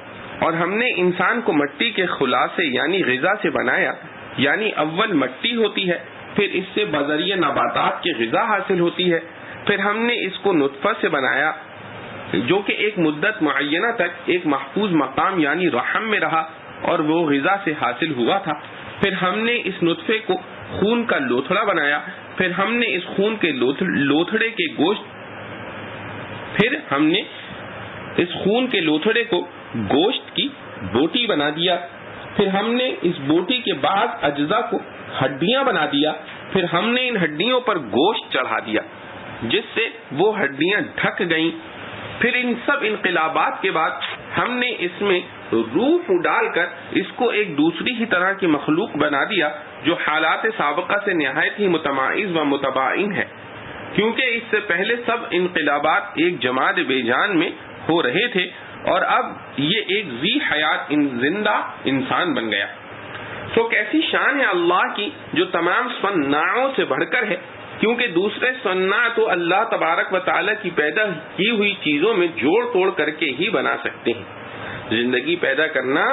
اور ہم نے انسان کو مٹی کے خلاصے یعنی غذا سے بنایا. یعنی اول مٹی ہوتی ہے، پھر اس سے بذریعہ نباتات کی غذا حاصل ہوتی ہے. پھر ہم نے اس کو نطفہ سے بنایا جو کہ ایک مدت معینہ تک ایک محفوظ مقام یعنی رحم میں رہا اور وہ غذا سے حاصل ہوا تھا. پھر ہم نے اس نطفے کو خون کا لوتھڑا بنایا. پھر ہم نے اس خون کے لوتھڑے کے گوشت پھر ہم نے اس خون کے لوتھڑے کو گوشت کی بوٹی بنا دیا. پھر ہم نے اس بوٹی کے بعض اجزاء کو ہڈیاں بنا دیا. پھر ہم نے ان ہڈیوں پر گوشت چڑھا دیا جس سے وہ ہڈیاں ڈھک گئیں. پھر ان سب انقلابات کے بعد ہم نے اس میں روح ڈال کر اس کو ایک دوسری ہی طرح کی مخلوق بنا دیا جو حالات سابقہ سے نہایت ہی متمائز و متباین ہے، کیونکہ اس سے پہلے سب انقلابات ایک جماعت بے جان میں ہو رہے تھے اور اب یہ ایک ذی حیات زندہ انسان بن گیا. تو کیسی شان ہے اللہ کی جو تمام صناعوں سے بڑھ کر ہے، کیونکہ دوسرے صناع تو اللہ تبارک و تعالیٰ کی پیدا کی ہوئی چیزوں میں جوڑ توڑ کر کے ہی بنا سکتے ہیں. زندگی پیدا کرنا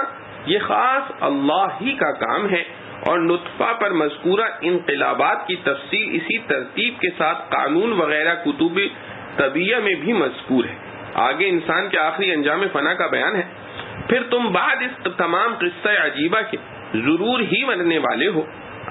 یہ خاص اللہ ہی کا کام ہے. اور نطفہ پر مذکورہ انقلابات کی تفصیل اسی ترتیب کے ساتھ قانون وغیرہ کتب طبیعہ میں بھی مذکور ہے. آگے انسان کے آخری انجام فنا کا بیان ہے. پھر تم بعد اس تمام قصہ عجیبہ کے ضرور ہی مرنے والے ہو.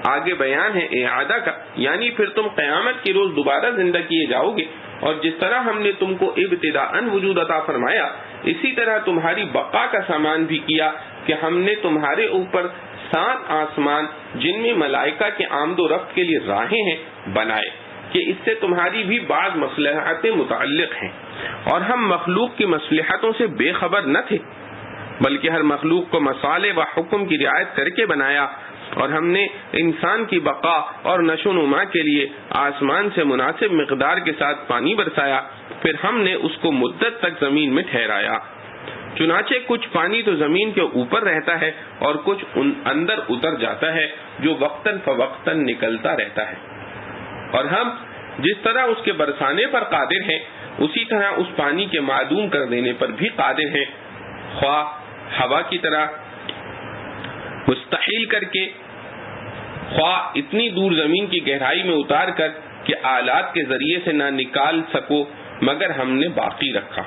آگے بیان ہے اعادہ کا، یعنی پھر تم قیامت کے روز دوبارہ زندہ کیے جاؤ گے. اور جس طرح ہم نے تم کو ابتداءً وجود عطا فرمایا، اسی طرح تمہاری بقا کا سامان بھی کیا کہ ہم نے تمہارے اوپر 7 آسمان جن میں ملائکہ کے آمد و رفت کے لیے راہیں ہیں بنائے کہ اس سے تمہاری بھی بعض مصلحتیں متعلق ہیں. اور ہم مخلوق کی مصلحتوں سے بے خبر نہ تھے، بلکہ ہر مخلوق کو مصالح و حکم کی رعایت کر کے بنایا. اور ہم نے انسان کی بقا اور نشو و نما کے لیے آسمان سے مناسب مقدار کے ساتھ پانی برسایا. پھر ہم نے اس کو مدت تک زمین میں ٹھہرایا. چنانچہ کچھ پانی تو زمین کے اوپر رہتا ہے اور کچھ اندر اتر جاتا ہے جو وقتاً فوقتاً نکلتا رہتا ہے. اور ہم جس طرح اس کے برسانے پر قادر ہیں اسی طرح اس پانی کے معدوم کر دینے پر بھی قادر ہیں، خواہ ہوا کی طرح مستحیل کر کے، خواہ اتنی دور زمین کی گہرائی میں اتار کر کہ آلات کے ذریعے سے نہ نکال سکو مگر ہم نے باقی رکھا.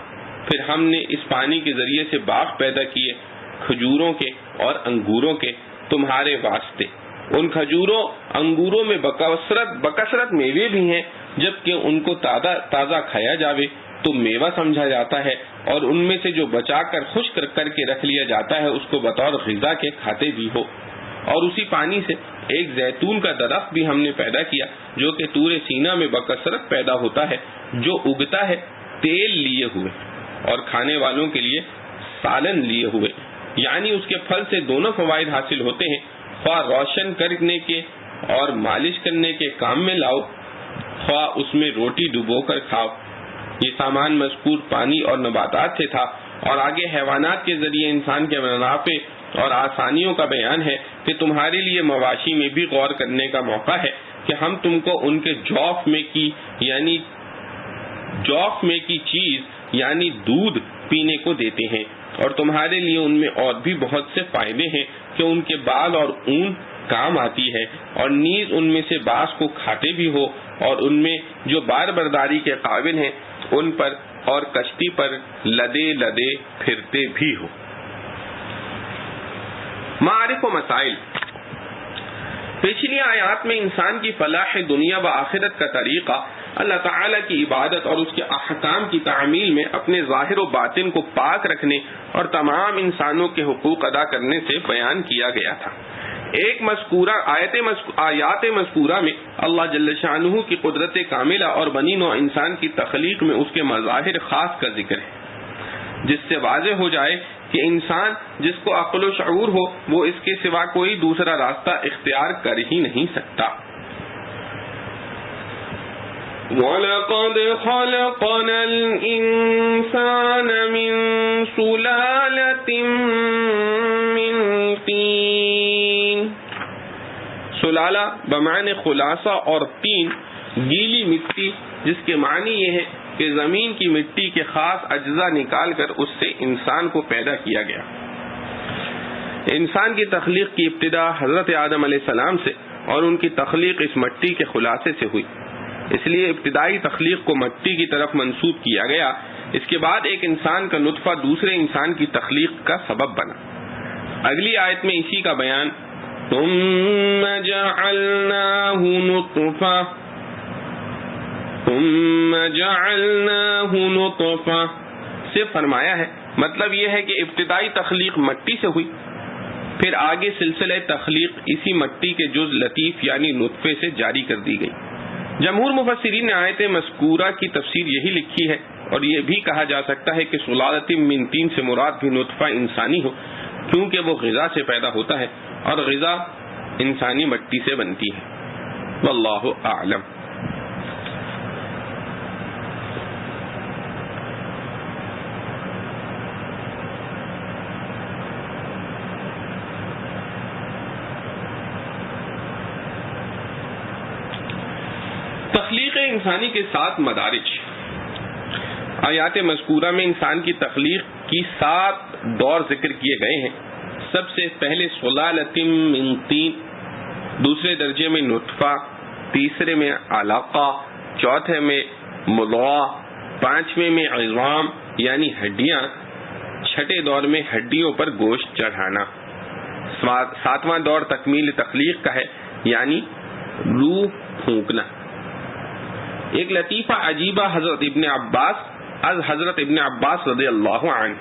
پھر ہم نے اس پانی کے ذریعے سے باغ پیدا کیے کھجوروں کے اور انگوروں کے تمہارے واسطے. ان کھجوروں انگوروں میں بکثرت میوے بھی ہیں، جبکہ ان کو تازہ کھایا جاوے تو میوہ سمجھا جاتا ہے، اور ان میں سے جو بچا کر خشک کر کے رکھ لیا جاتا ہے اس کو بطور غذا کے کھاتے بھی ہو. اور اسی پانی سے ایک زیتون کا درخت بھی ہم نے پیدا کیا جو کہ طور سینا میں بکثرت پیدا ہوتا ہے، جو اگتا ہے تیل لیے ہوئے اور کھانے والوں کے لیے سالن لیے ہوئے. یعنی اس کے پھل سے دونوں فوائد حاصل ہوتے ہیں، خواہ روشن کرنے کے اور مالش کرنے کے کام میں لاؤ، خواہ اس میں روٹی ڈبو کر کھاؤ. یہ سامان مذکور پانی اور نباتات سے تھا، اور آگے حیوانات کے ذریعے انسان کے منافع اور آسانیوں کا بیان ہے کہ تمہارے لیے مواشی میں بھی غور کرنے کا موقع ہے کہ ہم تم کو ان کے جوف میں کی چیز یعنی دودھ پینے کو دیتے ہیں، اور تمہارے لیے ان میں اور بھی بہت سے فائدے ہیں کہ ان کے بال اور اون کام آتی ہے، اور نیز ان میں سے بعض کو کھاتے بھی ہو، اور ان میں جو بار برداری کے قابل ہیں ان پر اور کشتی پر لدے پھرتے بھی ہو. معارف و مسائل. پچھلی آیات میں انسان کی فلاح دنیا و آخرت کا طریقہ اللہ تعالی کی عبادت اور اس کے احکام کی تعمیل میں اپنے ظاہر و باطن کو پاک رکھنے اور تمام انسانوں کے حقوق ادا کرنے سے بیان کیا گیا تھا. ایک آیات مذکورہ میں اللہ جل شانہ کی قدرت کاملہ اور بنی نوع انسان کی تخلیق میں اس کے مظاہر خاص کا ذکر ہے، جس سے واضح ہو جائے کہ انسان جس کو عقل و شعور ہو وہ اس کے سوا کوئی دوسرا راستہ اختیار کر ہی نہیں سکتا. وَلَقَدْ خَلَقْنَا الْإِنسَانَ مِنْ سُلَالَةٍ مِنْ طِينٍ. سلالہ بمعنی خلاصہ اور طین گیلی مٹی، جس کے معنی یہ ہے کہ زمین کی مٹی کے خاص اجزاء نکال کر اس سے انسان کو پیدا کیا گیا. انسان کی تخلیق کی ابتدا حضرت آدم علیہ السلام سے اور ان کی تخلیق اس مٹی کے خلاصے سے ہوئی، اس لیے ابتدائی تخلیق کو مٹی کی طرف منسوب کیا گیا. اس کے بعد ایک انسان کا نطفہ دوسرے انسان کی تخلیق کا سبب بنا. اگلی آیت میں اسی کا بیان ثم جعلناہ نطفہ سے فرمایا ہے. مطلب یہ ہے کہ ابتدائی تخلیق مٹی سے ہوئی، پھر آگے سلسلہ تخلیق اسی مٹی کے جز لطیف یعنی نطفے سے جاری کر دی گئی. جمہور مفسرین نے آیت مذکورہ کی تفسیر یہی لکھی ہے، اور یہ بھی کہا جا سکتا ہے کہ سلالۃ من طین سے مراد بھی نطفہ انسانی ہو، کیونکہ وہ غذا سے پیدا ہوتا ہے اور غذا انسانی مٹی سے بنتی ہے. واللہ اعلم. تخلیق انسانی کے 7 مدارج. آیات مذکورہ میں انسان کی تخلیق کی 7 دور ذکر کیے گئے ہیں. سب سے پہلے سلالۃ من طین، دوسرے درجے میں نطفہ، تیسرے میں علقہ، چوتھے میں مضغہ، پانچویں میں عظام یعنی ہڈیاں، چھٹے دور میں ہڈیوں پر گوشت چڑھانا. 7واں دور تکمیل تخلیق کا ہے یعنی روح پھونکنا. ایک لطیفہ عجیبہ حضرت ابن عباس رضی اللہ عنہ.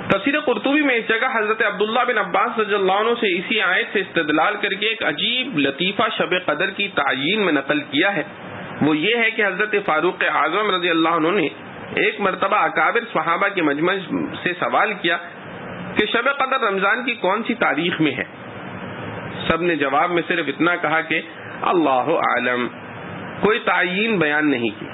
تفسیر قرطبی میں اس جگہ حضرت عبداللہ بن عباس رضی اللہ عنہ سے اسی آیت سے استدلال کر کے ایک عجیب لطیفہ شب قدر کی تعیین میں نقل کیا ہے. وہ یہ ہے کہ حضرت فاروق اعظم رضی اللہ عنہ نے ایک مرتبہ اکابر صحابہ کے مجمع سے سوال کیا کہ شب قدر رمضان کی کون سی تاریخ میں ہے؟ سب نے جواب میں صرف اتنا کہا کہ اللہ عالم، کوئی تعیین بیان نہیں کی.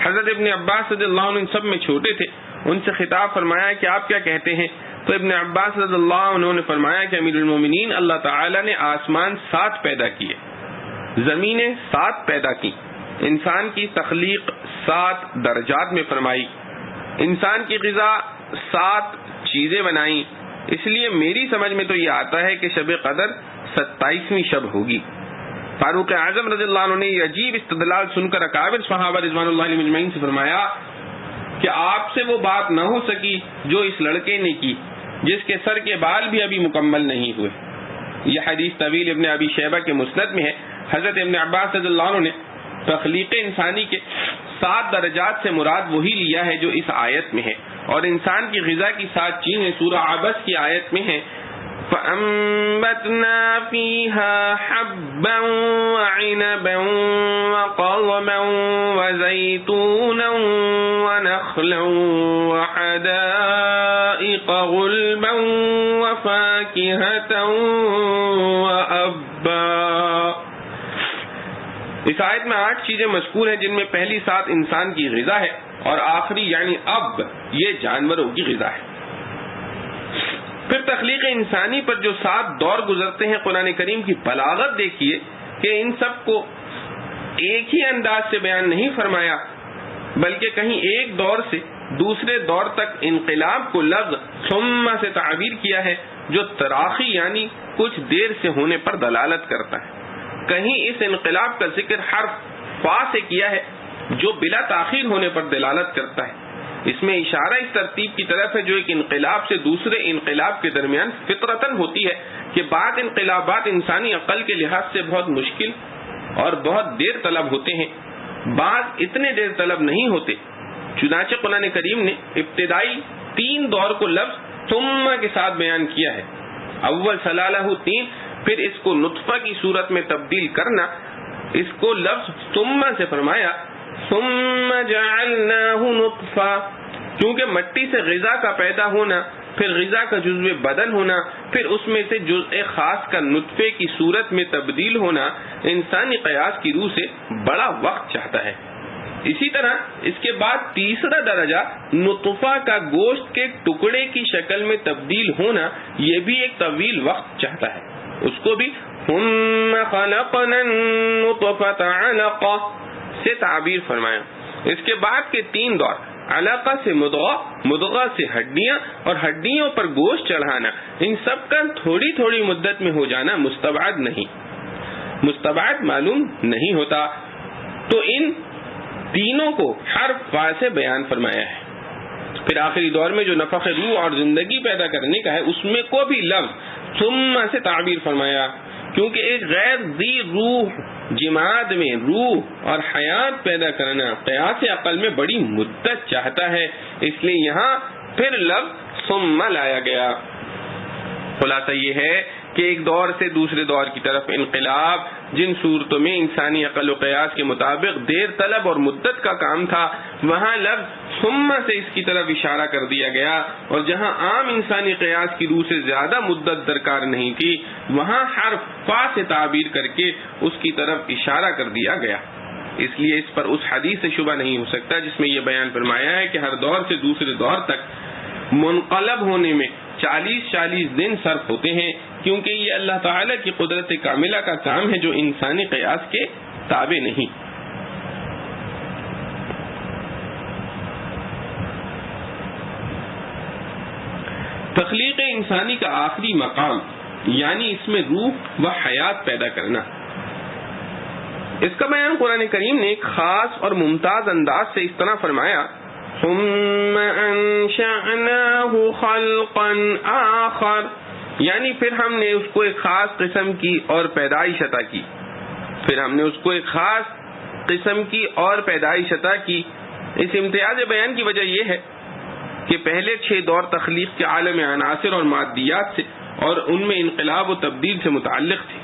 حضرت ابن عباس رضی اللہ عنہ ان سب میں چھوٹے تھے. ان سے خطاب فرمایا کہ آپ کیا کہتے ہیں؟ تو ابن عباس رضی اللہ عنہ نے فرمایا کہ امیر المومنین، اللہ تعالی نے آسمان 7 پیدا کیے، زمینیں 7 پیدا کی، انسان کی تخلیق 7 درجات میں فرمائی، انسان کی غذا 7 چیزیں بنائیں. اس لیے میری سمجھ میں تو یہ آتا ہے کہ شب قدر 27ویں شب ہوگی. فاروق اعظم رضی اللہ عنہ نے یہ عجیب استدلال سن کر اکابر صحابہ رضوان اللہ علیہم اجمعین سے فرمایا کہ آپ سے وہ بات نہ ہو سکی جو اس لڑکے نے کی جس کے سر کے بال بھی ابھی مکمل نہیں ہوئے. یہ حدیث طویل ابن ابی شیبہ کے مسند میں ہے. حضرت ابن عباس رضی اللہ عنہ نے تخلیق انسانی کے 7 درجات سے مراد وہی لیا ہے جو اس آیت میں ہے، اور انسان کی غذا کی 7 چیزیں سورہ عبس کی آیت میں ہیں. فَأَنبَتْنَا فِيهَا حَبًّا وَعِنَبًا وَقَضْبًا وَزَيْتُونًا وَنَخْلًا وَحَدَائِقَ غُلْبًا وَفَاكِهَةً وَأَبًّا. اس آیت میں 8 چیزیں مذکور ہیں جن میں پہلی 7 انسان کی غذا ہے اور آخری یعنی اب یہ جانوروں کی غذا ہے. پھر تخلیق انسانی پر جو 7 دور گزرتے ہیں، قرآن کریم کی بلاغت دیکھیے کہ ان سب کو ایک ہی انداز سے بیان نہیں فرمایا، بلکہ کہیں ایک دور سے دوسرے دور تک انقلاب کو لفظ ثم سے تعبیر کیا ہے جو تراخی یعنی کچھ دیر سے ہونے پر دلالت کرتا ہے. کہیں اس انقلاب کا ذکر حرف فا سے کیا ہے جو بلا تاخیر ہونے پر دلالت کرتا ہے. اس میں اشارہ اس ترتیب کی طرف ہے جو ایک انقلاب سے دوسرے انقلاب کے درمیان فطرتاً ہوتی ہے کہ بعض انقلابات انسانی عقل کے لحاظ سے بہت مشکل اور بہت دیر طلب ہوتے ہیں، بعض اتنے دیر طلب نہیں ہوتے. چنانچہ قرآن کریم نے ابتدائی 3 دور کو لفظ ثم کے ساتھ بیان کیا ہے. اول سلالہ 3، پھر اس کو نطفہ کی صورت میں تبدیل کرنا، اس کو لفظ ثم سے فرمایا ثم جعلناہ نطفہ، کیونکہ مٹی سے غذا کا پیدا ہونا، پھر غذا کا جزو بدن ہونا، پھر اس میں سے جزء خاص کا نطفے کی صورت میں تبدیل ہونا انسانی قیاس کی روح سے بڑا وقت چاہتا ہے. اسی طرح اس کے بعد تیسرا درجہ نطفہ کا گوشت کے ٹکڑے کی شکل میں تبدیل ہونا، یہ بھی ایک طویل وقت چاہتا ہے. اس کو بھی ثم خلقنا النطفة علقہ سے تعبیر فرمایا. اس کے بعد کے 3 دور علقہ سے مضغہ، مضغہ سے ہڈیاں اور ہڈیوں پر گوشت چڑھانا، ان سب کا تھوڑی تھوڑی مدت میں ہو جانا مستبعد معلوم نہیں ہوتا. تو ان تینوں کو حرف فا سے بیان فرمایا ہے. پھر آخری دور میں جو نفخ روح اور زندگی پیدا کرنے کا ہے، اس میں کو بھی لفظ ثم سے تعبیر فرمایا، کیونکہ ایک غیر ذی روح جماعت میں روح اور حیات پیدا کرنا قیاس عقل میں بڑی مدت چاہتا ہے، اس لیے یہاں پھر لفظ ثم لایا گیا. خلاصہ یہ ہے کہ ایک دور سے دوسرے دور کی طرف انقلاب جن صورتوں میں انسانی عقل و قیاس کے مطابق دیر طلب اور مدت کا کام تھا، وہاں لفظ ثم سے اس کی طرف اشارہ کر دیا گیا، اور جہاں عام انسانی قیاس کی روح سے زیادہ مدت درکار نہیں تھی، وہاں حرف فا سے تعبیر کر کے اس کی طرف اشارہ کر دیا گیا. اس لیے اس پر اس حدیث سے شبہ نہیں ہو سکتا جس میں یہ بیان فرمایا ہے کہ ہر دور سے دوسرے دور تک منقلب ہونے میں 40 دن صرف ہوتے ہیں، کیونکہ یہ اللہ تعالیٰ کی قدرت کاملہ کا کام ہے جو انسانی قیاس کے تابع نہیں. تخلیق انسانی کا آخری مقام یعنی اس میں روح و حیات پیدا کرنا، اس کا بیان قرآن کریم نے ایک خاص اور ممتاز انداز سے اس طرح فرمایا ثم انشأناہ خلقا آخر، یعنی پھر ہم نے اس کو ایک خاص قسم کی اور پیدائش عطا کی. اس امتیاز بیان کی وجہ یہ ہے کہ پہلے 6 دور تخلیق کے عالم عناصر اور مادیات سے اور ان میں انقلاب و تبدیل سے متعلق تھے،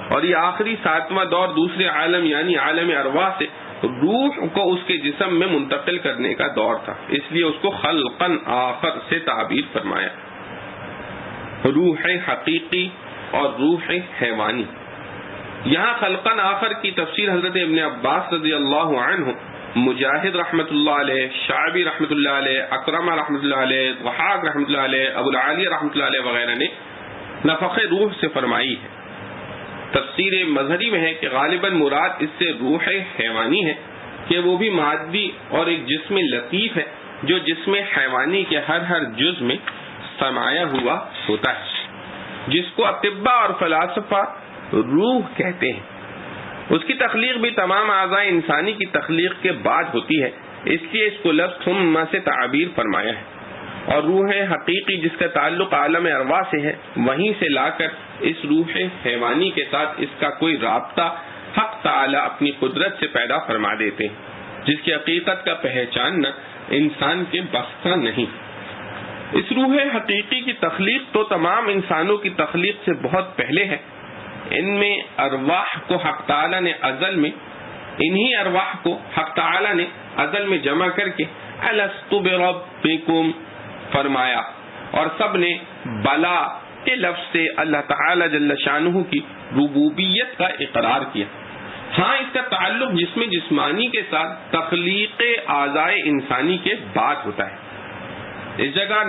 اور یہ آخری 7واں دور دوسرے عالم یعنی عالم ارواح سے روح کو اس کے جسم میں منتقل کرنے کا دور تھا، اس لیے اس کو خلقا آخر سے تعبیر فرمایا. روح حقیقی اور روح حیوانی. یہاں خلقا آخر کی تفسیر حضرت ابن عباس رضی اللہ عنہ، مجاہد رحمۃ اللہ علیہ، شعبی رحمۃ اللہ علیہ، اکرمہ رحمۃ اللہ علیہ، وحاق رحمۃ اللہ علیہ، ابو العالیہ رحمۃ اللہ علیہ وغیرہ نے نفخ روح سے فرمائی ہے. تفسیر مظہری میں ہے کہ غالباً مراد اس سے روح حیوانی ہے کہ وہ بھی مادی اور ایک جسم لطیف ہے جو جسم حیوانی کے ہر جز میں سمایا ہوا ہوتا ہے، جس کو اطباء اور فلاسفہ روح کہتے ہیں. اس کی تخلیق بھی تمام اعضاء انسانی کی تخلیق کے بعد ہوتی ہے، اس لیے اس کو لفظ ثم سے تعبیر فرمایا ہے. اور روح حقیقی جس کا تعلق عالم ارواح سے ہے وہیں سے لا کر اس روح حیوانی کے ساتھ اس کا کوئی رابطہ حق تعالی اپنی قدرت سے پیدا فرما دیتے ہیں, جس کی حقیقت کا پہچاننا انسان کے بس کا نہیں. اس روح حقیقی کی تخلیق تو تمام انسانوں کی تخلیق سے بہت پہلے ہے. ان میں ارواح کو حق تعالی نے ازل میں انہی ارواح کو حق تعالی نے ازل میں جمع کر کے الست بربکم فرمایا, اور سب نے بلا کے لفظ سے اللہ تعالی جل شانہ کی ربوبیت کا اقرار کیا. ہاں اس کا تعلق جسم جسمانی کے ساتھ تخلیق اعضائے انسانی کے بعد ہوتا ہے. اس جگہ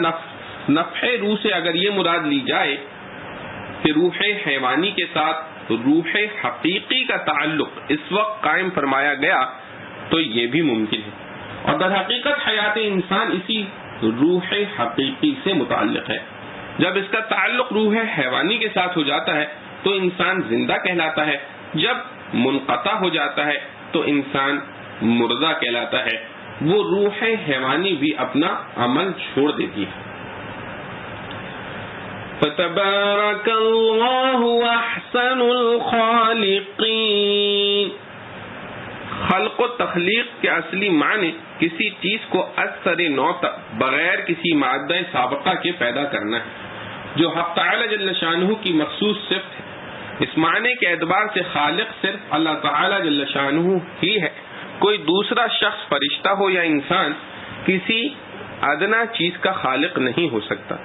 نفع روح سے اگر یہ مراد لی جائے کہ روح حیوانی کے ساتھ روح حقیقی کا تعلق اس وقت قائم فرمایا گیا تو یہ بھی ممکن ہے, اور در حقیقت حیات انسان اسی روح حقیقی سے متعلق ہے. جب اس کا تعلق روح حیوانی کے ساتھ ہو جاتا ہے تو انسان زندہ کہلاتا ہے, جب منقطع ہو جاتا ہے تو انسان مردہ کہلاتا ہے. وہ روح حیوانی بھی اپنا عمل چھوڑ دیتی ہے. فتبارک اللہ احسن الخالقین. خلق و تخلیق کے اصلی معنی کسی چیز کو از سر نو تک بغیر کسی مادہ سابقہ کے پیدا کرنا ہے, جو حق تعالی جل شانہ کی مخصوص صفت ہے. اس معنی کے اعتبار سے خالق صرف اللہ تعالی جل شانہ ہی ہے. کوئی دوسرا شخص, فرشتہ ہو یا انسان, کسی ادنا چیز کا خالق نہیں ہو سکتا.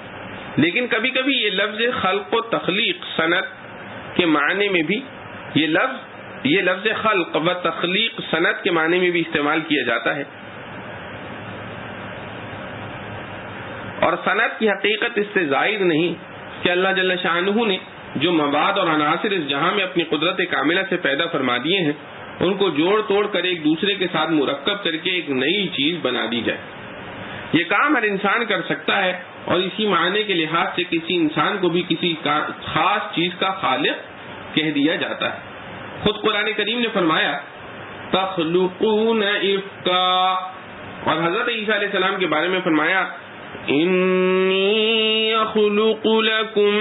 لیکن کبھی کبھی یہ لفظ خلق و تخلیق صنعت کے معنی میں بھی یہ لفظ خلق و تخلیق صنعت کے معنی میں بھی استعمال کیا جاتا ہے. اور صنعت کی حقیقت اس سے زائد نہیں کہ اللہ جل شانہ نے جو مواد اور عناصر اس جہاں میں اپنی قدرت کاملہ سے پیدا فرما دیے ہیں ان کو جوڑ توڑ کر ایک دوسرے کے ساتھ مرکب کر کے ایک نئی چیز بنا دی جائے. یہ کام ہر انسان کر سکتا ہے, اور اسی معنی کے لحاظ سے کسی انسان کو بھی کسی خاص چیز کا خالق کہہ دیا جاتا ہے. خود قرآن کریم نے فرمایا تخلقون افکا, اور حضرت عیسیٰ علیہ السلام کے بارے میں فرمایا انی اخلق لکم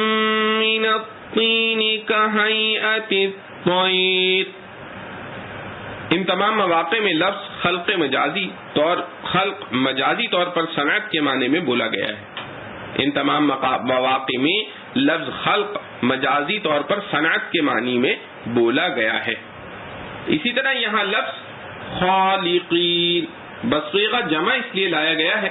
من الطین کہیئت الطیر. ان تمام مواقع میں لفظ خلق مجازی طور پر صنعت کے معنی میں بولا گیا ہے. ان تمام مواقع میں لفظ خلق مجازی طور پر صنعت کے معنی میں بولا گیا ہے. اسی طرح یہاں لفظ خالقین بصیغہ جمع اس لیے لایا گیا ہے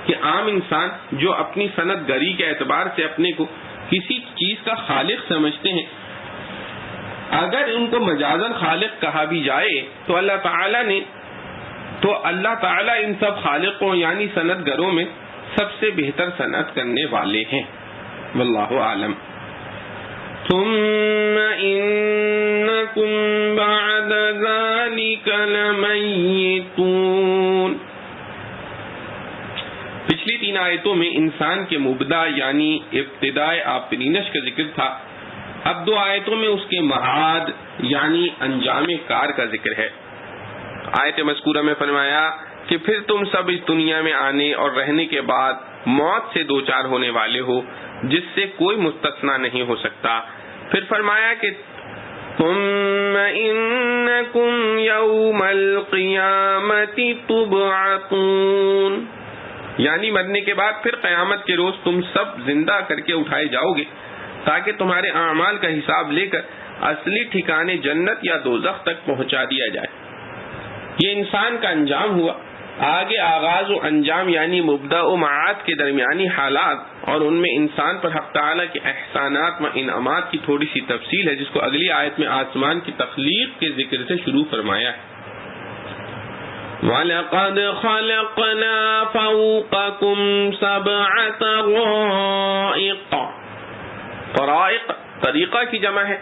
کہ عام انسان جو اپنی صنعت گری کے اعتبار سے اپنے کو کسی چیز کا خالق سمجھتے ہیں, اگر ان کو مجازن خالق کہا بھی جائے تو اللہ تعالی ان سب خالقوں یعنی صنعت گروں میں سب سے بہتر صنعت کرنے والے ہیں. واللہ عالم. ثم انکم بعد ذلک لمیتون. پچھلی 3 آیتوں میں انسان کے مبدا یعنی ابتدائے آفرینش کا ذکر تھا. اب 2 آیتوں میں اس کے معاد یعنی انجام کار کا ذکر ہے. آیت مذکورہ میں فرمایا کہ پھر تم سب اس دنیا میں آنے اور رہنے کے بعد موت سے دوچار ہونے والے ہو جس سے کوئی مستثنا نہیں ہو سکتا. پھر فرمایا کہ ثم انکم یوم القیامت تبعثون, یعنی مرنے کے بعد پھر قیامت کے روز تم سب زندہ کر کے اٹھائے جاؤ گے تاکہ تمہارے اعمال کا حساب لے کر اصلی ٹھکانے جنت یا دوزخ تک پہنچا دیا جائے. یہ انسان کا انجام ہوا. آگے آغاز و انجام یعنی مبدا و معاد کے درمیانی حالات اور ان میں انسان پر حق تعالی کے احسانات و انعامات کی تھوڑی سی تفصیل ہے, جس کو اگلی آیت میں آسمان کی تخلیق کے ذکر سے شروع فرمایا ہے. وَلَقَدْ خَلَقْنَا فَوْقَكُمْ سَبْعَ طَرَائِقَ. طرائق طریقہ کی جمع ہے.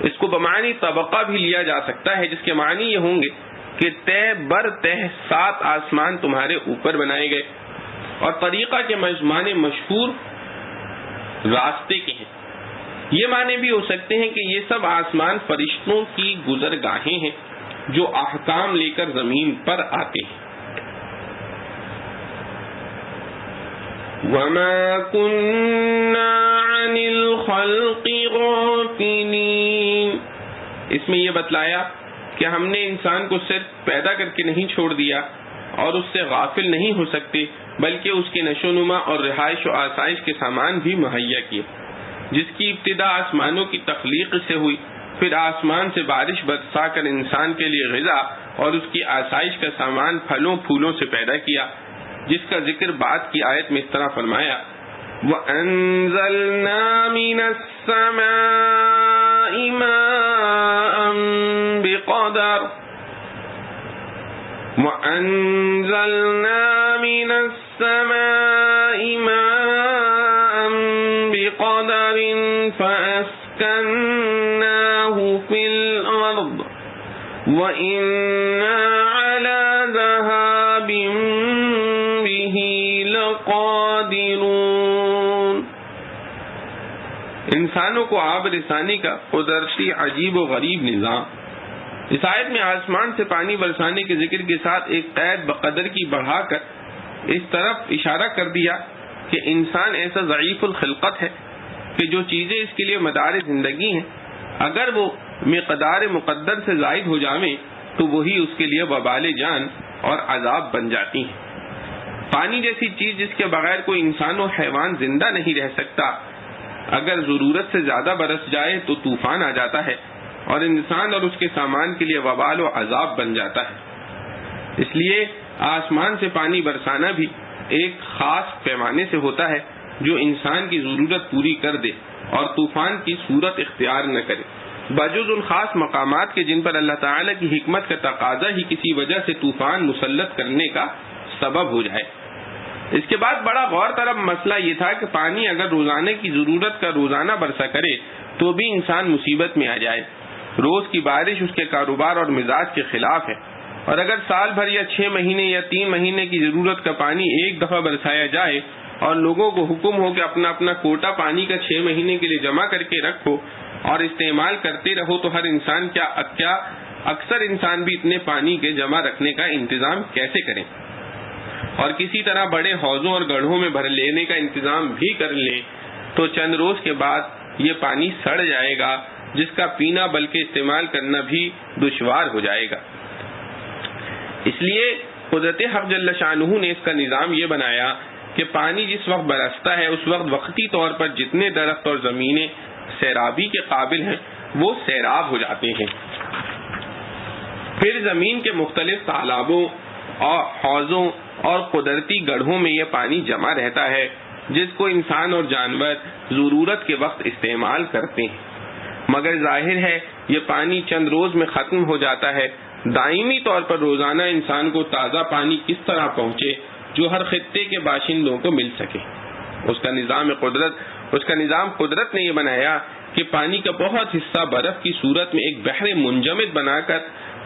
اس کو بمعنی طبقہ بھی لیا جا سکتا ہے, جس کے معنی یہ ہوں گے کہ تہ بر تہ 7 آسمان تمہارے اوپر بنائے گئے. اور طریقہ کے معنی مشہور راستے کے ہیں. یہ معنی بھی ہو سکتے ہیں کہ یہ سب آسمان فرشتوں کی گزرگاہیں ہیں جو احکام لے کر زمین پر آتے ہیں. وما كنا عن الخلق غافلين. اس میں یہ بتلایا کہ ہم نے انسان کو صرف پیدا کر کے نہیں چھوڑ دیا اور اس سے غافل نہیں ہو سکتے، بلکہ اس کی نشو و نما اور رہائش و آسائش کے سامان بھی مہیا کیے، جس کی ابتدا آسمانوں کی تخلیق سے ہوئی، پھر آسمان سے بارش برسا کر انسان کے لیے غذا اور اس کی آسائش کا سامان پھلوں پھولوں سے پیدا کیا، جس کا ذکر بعد کی آیت میں اس طرح فرمایا وَأَنزَلْنَا مِنَ السَّمَاءِ مَاءً بِقَدَرٍ وَأَنزَلْنَا مِنَ السَّمَاءِ مَاءً بِقَدَرٍ فَأَسْكَنَّاهُ فِي الْأَرْضِ وَإِنَّا عَلَى ذَهَابٍ بِهِ لَقَادِرُونَ. انسانوں کو آب رسانی کا قدرتی عجیب و غریب نظام. اس آیت میں آسمان سے پانی برسانے کے ذکر کے ساتھ ایک قید بقدر کی بڑھا کر اس طرف اشارہ کر دیا کہ انسان ایسا ضعیف الخلقت ہے کہ جو چیزیں اس کے لیے مدار زندگی ہیں، اگر وہ مقدار مقدر سے زائد ہو جائیں تو وہی اس کے لیے وبال جان اور عذاب بن جاتی ہیں. پانی جیسی چیز جس کے بغیر کوئی انسان و حیوان زندہ نہیں رہ سکتا، اگر ضرورت سے زیادہ برس جائے تو طوفان آ جاتا ہے اور انسان اور اس کے سامان کے لیے وبال و عذاب بن جاتا ہے. اس لیے آسمان سے پانی برسانا بھی ایک خاص پیمانے سے ہوتا ہے جو انسان کی ضرورت پوری کر دے اور طوفان کی صورت اختیار نہ کرے، بجز ان خاص مقامات کے جن پر اللہ تعالیٰ کی حکمت کا تقاضا ہی کسی وجہ سے طوفان مسلط کرنے کا سبب ہو جائے. اس کے بعد بڑا غور طلب مسئلہ یہ تھا کہ پانی اگر روزانے کی ضرورت کا روزانہ برسا کرے تو بھی انسان مصیبت میں آ جائے. روز کی بارش اس کے کاروبار اور مزاج کے خلاف ہے، اور اگر سال بھر یا 6 مہینے یا 3 مہینے کی ضرورت کا پانی ایک دفعہ برسایا جائے اور لوگوں کو حکم ہو کہ اپنا اپنا کوٹا پانی کا 6 مہینے کے لیے جمع کر کے رکھو اور استعمال کرتے رہو، تو ہر انسان کیا اکثر انسان بھی اتنے پانی کے جمع رکھنے کا انتظام کیسے کریں، اور کسی طرح بڑے حوضوں اور گڑھوں میں بھر لینے کا انتظام بھی کر لیں تو چند روز کے بعد یہ پانی سڑ جائے گا، جس کا پینا بلکہ استعمال کرنا بھی دشوار ہو جائے گا. اس لیے قدرت حق جل شانہ نے اس کا نظام یہ بنایا کہ پانی جس وقت برستا ہے اس وقت وقتی طور پر جتنے درخت اور زمینیں سیرابی کے قابل ہیں وہ سیراب ہو جاتے ہیں. پھر زمین کے مختلف تالابوں اور حوضوں اور قدرتی گڑھوں میں یہ پانی جمع رہتا ہے جس کو انسان اور جانور ضرورت کے وقت استعمال کرتے ہیں. مگر ظاہر ہے یہ پانی چند روز میں ختم ہو جاتا ہے. دائمی طور پر روزانہ انسان کو تازہ پانی کس طرح پہنچے جو ہر خطے کے باشندوں کو مل سکے؟ اس کا نظام قدرت نے یہ بنایا کہ پانی کا بہت حصہ برف کی صورت میں ایک بحر منجمد بنا کر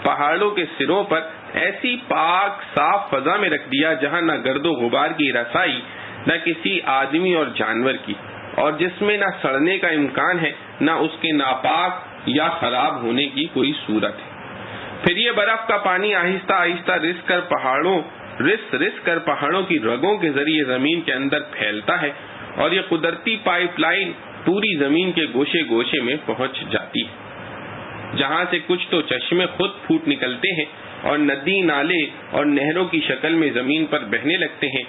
پہاڑوں کے سروں پر ایسی پاک صاف فضا میں رکھ دیا جہاں نہ گرد و غبار کی رسائی نہ کسی آدمی اور جانور کی، اور جس میں نہ سڑنے کا امکان ہے نہ اس کے ناپاک یا خراب ہونے کی کوئی صورت ہے. پھر یہ برف کا پانی آہستہ آہستہ رس کر پہاڑوں کی رگوں کے ذریعے زمین کے اندر پھیلتا ہے اور یہ قدرتی پائپ لائن پوری زمین کے گوشے گوشے میں پہنچ جاتی ہے، جہاں سے کچھ تو چشمے خود پھوٹ نکلتے ہیں اور ندی نالے اور نہروں کی شکل میں زمین پر بہنے لگتے ہیں.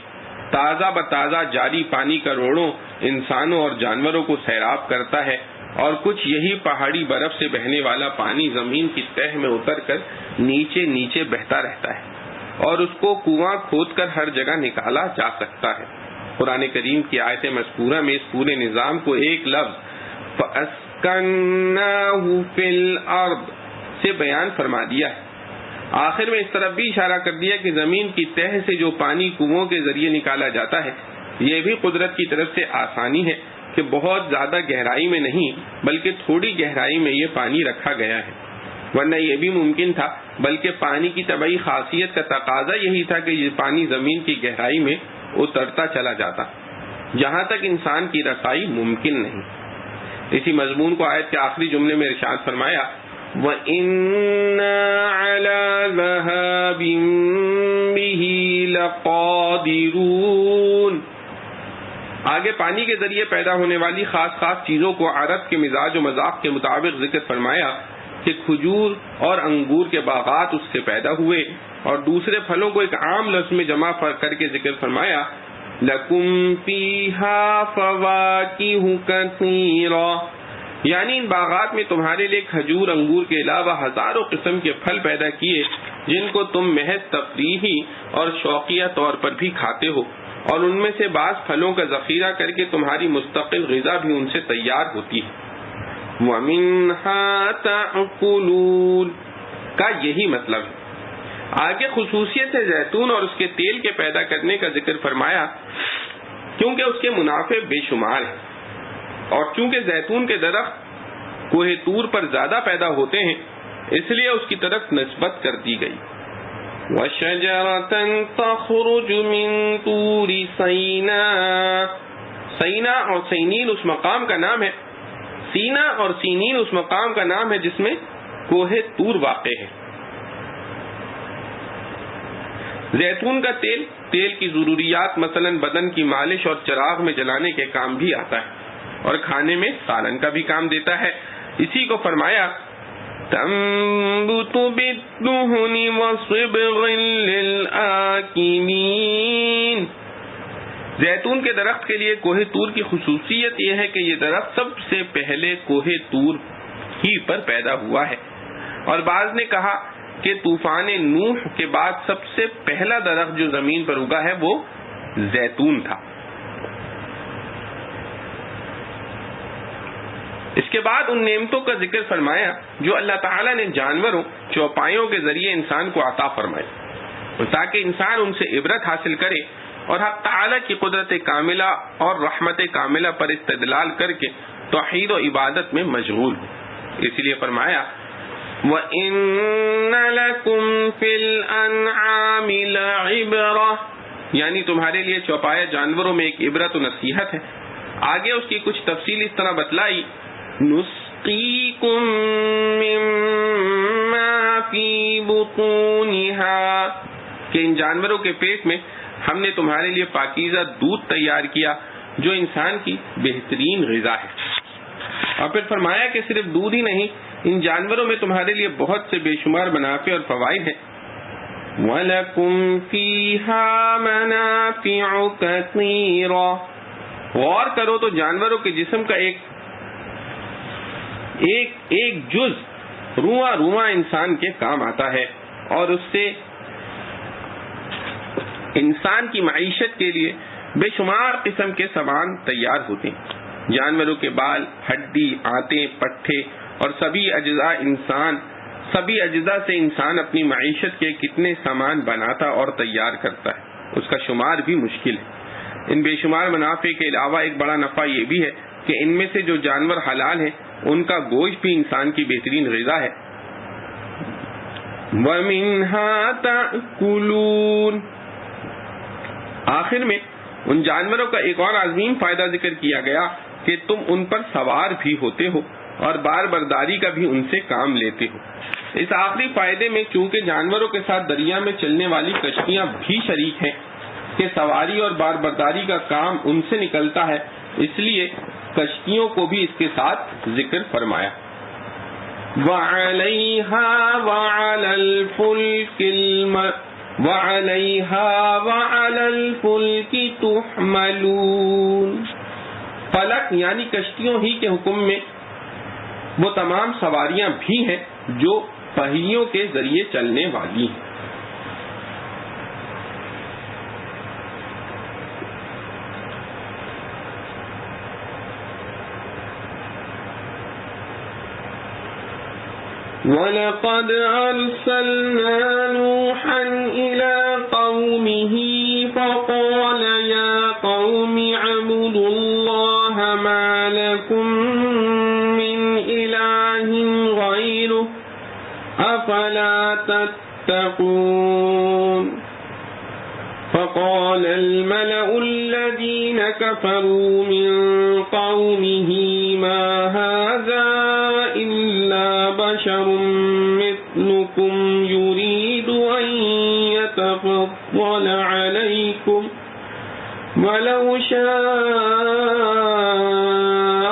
تازہ بتازہ جاری پانی کا روڑوں انسانوں اور جانوروں کو سیراب کرتا ہے، اور کچھ یہی پہاڑی برف سے بہنے والا پانی زمین کی تہ میں اتر کر نیچے نیچے بہتا رہتا ہے اور اس کو کنواں کھود کر ہر جگہ نکالا جا سکتا ہے. قرآن کریم کی آیت مذکورہ میں اس پورے نظام کو ایک لفظ فَأَسْكَنَّاهُ فِي الْأَرْضِ سے بیان فرما دیا ہے. آخر میں اس طرف بھی اشارہ کر دیا کہ زمین کی تہ سے جو پانی کنووں کے ذریعے نکالا جاتا ہے یہ بھی قدرت کی طرف سے آسانی ہے کہ بہت زیادہ گہرائی میں نہیں بلکہ تھوڑی گہرائی میں یہ پانی رکھا گیا ہے، ورنہ یہ بھی ممکن تھا، بلکہ پانی کی طبعی خاصیت کا تقاضا یہی تھا کہ یہ پانی زمین کی گہرائی میں اترتا چلا جاتا جہاں تک انسان کی رسائی ممکن نہیں. اسی مضمون کو آیت کے آخری جملے میں ارشاد فرمایا وَإِنَّا عَلَى ذَهَابٍ بِهِ لَقَادِرُونَ. آگے پانی کے ذریعے پیدا ہونے والی خاص چیزوں کو عرب کے مزاج و مذاق کے مطابق ذکر فرمایا کہ کھجور اور انگور کے باغات اس سے پیدا ہوئے، اور دوسرے پھلوں کو ایک عام لفظ میں جمع کر کے ذکر فرمایا لَكُمْ فِيهَا فَوَاكِهُ كَثِيرًا، یعنی ان باغات میں تمہارے لیے کھجور انگور کے علاوہ ہزاروں قسم کے پھل پیدا کیے جن کو تم محض تفریحی اور شوقیہ طور پر بھی کھاتے ہو، اور ان میں سے بعض پھلوں کا ذخیرہ کر کے تمہاری مستقل غذا بھی ان سے تیار ہوتی ہے۔ وَمِنْهَا تَأْكُلُونَ کا یہی مطلب ہے۔ آگے خصوصیت ہے زیتون اور اس کے تیل کے پیدا کرنے کا ذکر فرمایا کیونکہ اس کے منافع بے شمار ہیں، اور چونکہ زیتون کے درخت کوہ طور پر زیادہ پیدا ہوتے ہیں اس لیے اس کی طرف نسبت کر دی گئی۔ وَشَجَرَةً تَخْرُجُ مِن طُورِ سَيْنَاءَ، سینا اور سینین اس مقام کا نام ہے، سینا اور سینین اس مقام کا نام ہے جس میں کوہ طور واقع ہے۔ زیتون کا تیل کی ضروریات مثلا بدن کی مالش اور چراغ میں جلانے کے کام بھی آتا ہے، اور کھانے میں سالن کا بھی کام دیتا ہے۔ اسی کو فرمایا تنبت بالدهن وصبغ للآکلین، زیتون کے درخت کے لیے کوہ طور کی خصوصیت یہ ہے کہ یہ درخت سب سے پہلے کوہ طور ہی پر پیدا ہوا ہے، اور بعض نے کہا کہ طوفان نوح کے بعد سب سے پہلا درخت جو زمین پر اگا ہے وہ زیتون تھا۔ اس کے بعد ان نعمتوں کا ذکر فرمایا جو اللہ تعالیٰ نے جانوروں چوپایوں کے ذریعے انسان کو عطا فرمائی، تاکہ انسان ان سے عبرت حاصل کرے اور حق تعالیٰ کی قدرت کاملہ اور رحمت کاملہ پر استدلال کر کے توحید و عبادت میں مشغول ہو۔ اسی لیے فرمایا وَإِنَّ لَكُمْ فِي الْأَنْعَامِ لَعِبْرَةً، یعنی تمہارے لیے چوپایا جانوروں میں ایک عبرت و نصیحت ہے۔ آگے اس کی کچھ تفصیل اس طرح بتلائی نُسْقِيكُم مِّمَّا فِي بُطُونِهَا، کہ ان جانوروں کے پیٹ میں ہم نے تمہارے لیے پاکیزہ دودھ تیار کیا جو انسان کی بہترین غذا ہے۔ اور پھر فرمایا کہ صرف دودھ ہی نہیں، ان جانوروں میں تمہارے لیے بہت سے بے شمار منافع اور فوائد ہیں۔ وَلَكُمْ فِيهَا مَنَافِعُ كَثِيرَةٌ، غور کرو تو جانوروں کے جسم کا ایک جز رواں انسان کے کام آتا ہے، اور اس سے انسان کی معیشت کے لیے بے شمار قسم کے سامان تیار ہوتے ہیں۔ جانوروں کے بال، ہڈی، آنتیں، پٹھے اور سبھی اجزاء سے انسان اپنی معیشت کے کتنے سامان بناتا اور تیار کرتا ہے، اس کا شمار بھی مشکل ہے۔ ان بے شمار منافع کے علاوہ ایک بڑا نفع یہ بھی ہے کہ ان میں سے جو جانور حلال ہیں ان کا گوشت بھی انسان کی بہترین غذا ہے۔ وَمِنْهَا تَأْكُلُونَ، آخر میں ان جانوروں کا ایک اور عظیم فائدہ ذکر کیا گیا کہ تم ان پر سوار بھی ہوتے ہو اور بار برداری کا بھی ان سے کام لیتے ہو۔ اس آخری فائدے میں چونکہ جانوروں کے ساتھ دریا میں چلنے والی کشتیاں بھی شریک ہیں کہ سواری اور بار برداری کا کام ان سے نکلتا ہے، اس لیے کشتیوں کو بھی اس کے ساتھ ذکر فرمایا۔ وَعَلَيْهَا وَعَلَى الْفُلْكِ تُحْمَلُونَ، فلک یعنی کشتیوں ہی کے حکم میں وہ تمام سواریاں بھی ہیں جو پہیوں کے ذریعے چلنے والی ہیں۔ وَلَقَدْ أَرْسَلْنَا نُوحًا إِلَى قَوْمِهِ فَقَالَ يَا قَوْمِ اعْبُدُوا اللَّهَ مَا لَكُمْ مِنْ إِلَٰهٍ غَيْرُهُ أَفَلَا تَتَّقُونَ فَقَالَ الْمَلَأُ الَّذِينَ كَفَرُوا مِنْ قَوْمِهِ مَا هَذَا إِلَّا بَشَرٌ مِثْلُكُمْ يُرِيدُ أَنْ يَتَفَضَّلَ وَلَوْ شَاءَ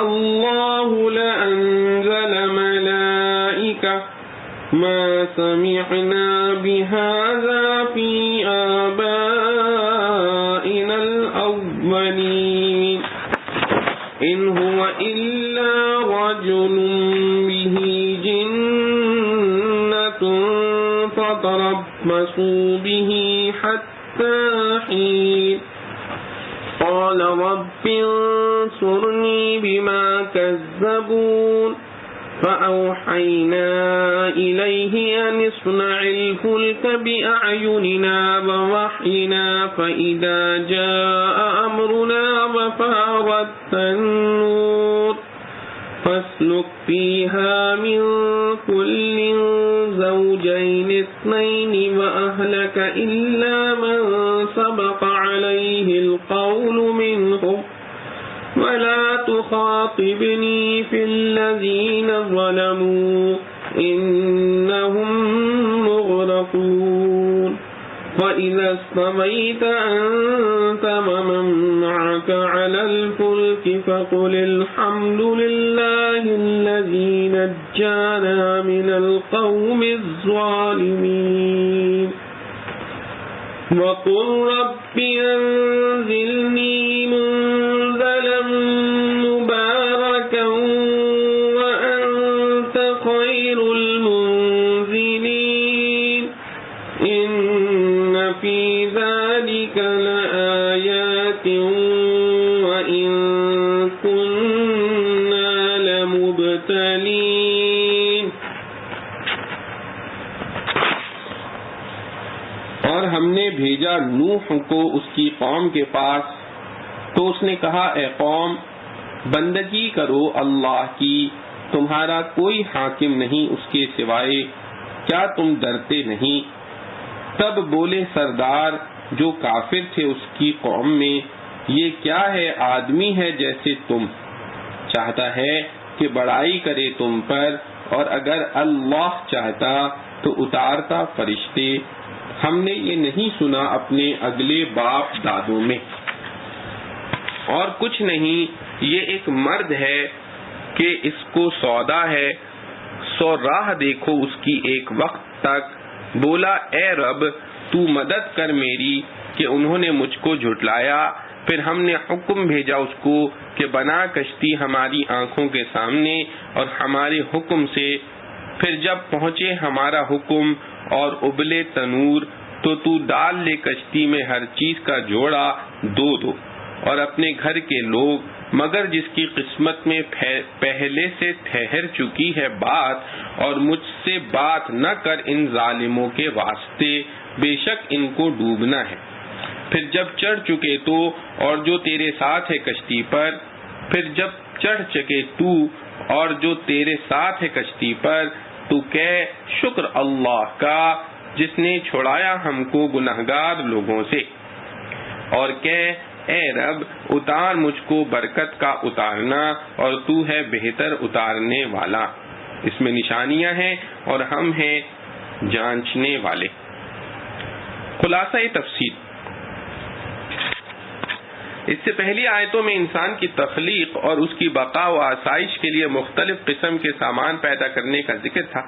اللَّهُ لَأَنزَلَ مَلَائِكَةً مَا سَمِعْنَا بِهَذَا فِي آبَائِنَا الْأَوَّلِينَ إِنْ هُوَ إِلَّا رَجُلٌ بِهِ جِنَّةٌ فَتَرَبَّصُوا بِهِ حَتَّى حِينٍ قَالَ رَبِّ انصُرْنِي بِمَا كَذَّبُونِ فَأَوْحَيْنَا إِلَيْهِ أَنِ اصْنَعِ الْفُلْكَ بِأَعْيُنِنَا وَوَحْيِنَا فَإِذَا جَاءَ أَمْرُنَا وَفَارَتِ النُّورُ فَاسْلُكْ فِيهَا مِنْ كُلٍّ زَوْجَيْنِ اثْنَيْنِ وَأَهْلَكَ إِلَّا مَنْ سَبَقَ عَلَيْهِ الْقَوْلُ مِنْهُمْ وَلَا تُخَاطِبْنِي فِي الَّذِينَ ظَلَمُوا إِنَّهُمْ مُغْرَقُونَ وَإِذَا اسْتَوَيْتَ أَنْتَ وَمَنْ مَعَكَ عَلَى الْفُلْكِ فَقُلِ الْحَمْدُ لِلَّهِ الَّذِي نَجَّانَا مِنَ الْقَوْمِ الظَّالِمِينَ وَقُلْ رَبِّ أَنْزِلْنِي مُنْزَلًا مُبَارَكًا وَأَنْتَ خَيْرُ الْمُنْزِلِينَ إِنَّ فِي ذَلِكَ لَآيَاتٍ وَإِنْ كُنَّا لَمُبْتَلِينَ. اور ہم نے بھیجا نوح کو اس کی قوم کے پاس تو اس نے کہا اے قوم بندگی کرو اللہ کی، تمہارا کوئی حاکم نہیں اس کے سوائے، کیا تم ڈرتے نہیں؟ تب بولے سردار جو کافر تھے اس کی قوم میں، یہ کیا ہے آدمی ہے جیسے تم، چاہتا ہے کہ بڑائی کرے تم پر، اور اگر اللہ چاہتا تو اتارتا فرشتے، ہم نے یہ نہیں سنا اپنے اگلے باپ دادوں میں، اور کچھ نہیں، یہ ایک مرد ہے کہ اس کو سودا ہے، سو راہ دیکھو اس کی ایک وقت تک. بولا اے رب تو مدد کر میری کہ انہوں نے مجھ کو جھٹلایا. پھر ہم نے حکم بھیجا اس کو کہ بنا کشتی ہماری آنکھوں کے سامنے اور ہمارے حکم سے. پھر جب پہنچے ہمارا حکم اور ابلے تنور تو ڈال لے کشتی میں ہر چیز کا جوڑا دو اور اپنے گھر کے لوگ، مگر جس کی قسمت میں پہلے سے ٹھہر چکی ہے بات، اور مجھ سے بات نہ کر ان ظالموں کے واسطے، بے شک ان کو ڈوبنا ہے. پھر جب چڑھ چکے تو اور جو تیرے ساتھ ہے کشتی پر، پھر جب چڑھ چکے تو اور جو تیرے ساتھ ہے کشتی پر، تو کہہ شکر اللہ کا جس نے چھڑایا ہم کو گنہگار لوگوں سے، اور کہہ اے رب اتار مجھ کو برکت کا اتارنا، اور تو ہے بہتر اتارنے والا. اس میں نشانیاں ہیں اور ہم ہیں جانچنے والے. خلاصہ تفسیر، اس سے پہلی آیتوں میں انسان کی تخلیق اور اس کی بقا و آسائش کے لیے مختلف قسم کے سامان پیدا کرنے کا ذکر تھا.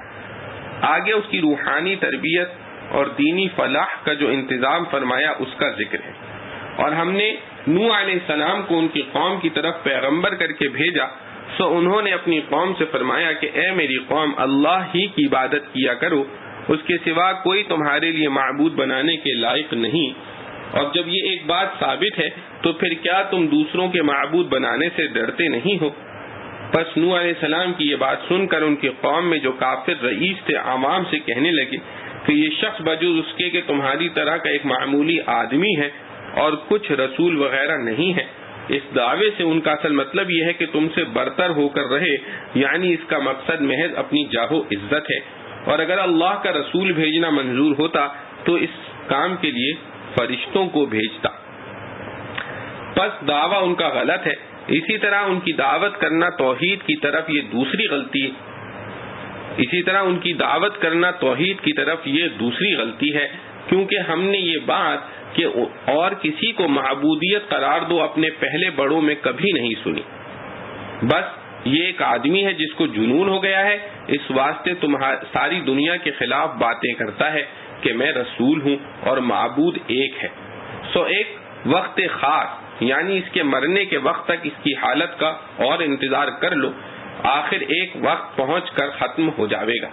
آگے اس کی روحانی تربیت اور دینی فلاح کا جو انتظام فرمایا اس کا ذکر ہے. اور ہم نے نوح علیہ السلام کو ان کی قوم کی طرف پیغمبر کر کے بھیجا، سو انہوں نے اپنی قوم سے فرمایا کہ اے میری قوم اللہ ہی کی عبادت کیا کرو، اس کے سوا کوئی تمہارے لیے معبود بنانے کے لائق نہیں. اور جب یہ ایک بات ثابت ہے تو پھر کیا تم دوسروں کے معبود بنانے سے ڈرتے نہیں ہو؟ پس نوح علیہ السلام کی یہ بات سن کر ان کی قوم میں جو کافر رئیس تھے عوام سے کہنے لگے کہ یہ شخص بجز اس کے کہ تمہاری طرح کا ایک معمولی آدمی ہے اور کچھ رسول وغیرہ نہیں ہے. اس دعوے سے ان کا اصل مطلب یہ ہے کہ تم سے برتر ہو کر رہے، یعنی اس کا مقصد محض اپنی جاہ و عزت ہے. اور اگر اللہ کا رسول بھیجنا منظور ہوتا تو اس کام کے لیے فرشتوں کو بھیجتا. پس دعویٰ ان کا غلط ہے. اسی طرح ان کی دعوت کرنا توحید کی طرف یہ دوسری غلطی ہے، کیونکہ ہم نے یہ بات کہ اور کسی کو معبودیت قرار دو اپنے پہلے بڑوں میں کبھی نہیں سنی. بس یہ ایک آدمی ہے جس کو جنون ہو گیا ہے، اس واسطے ساری دنیا کے خلاف باتیں کرتا ہے کہ میں رسول ہوں اور معبود ایک ہے. سو ایک وقت خاص یعنی اس کے مرنے کے وقت تک اس کی حالت کا اور انتظار کر لو، آخر ایک وقت پہنچ کر ختم ہو جاوے گا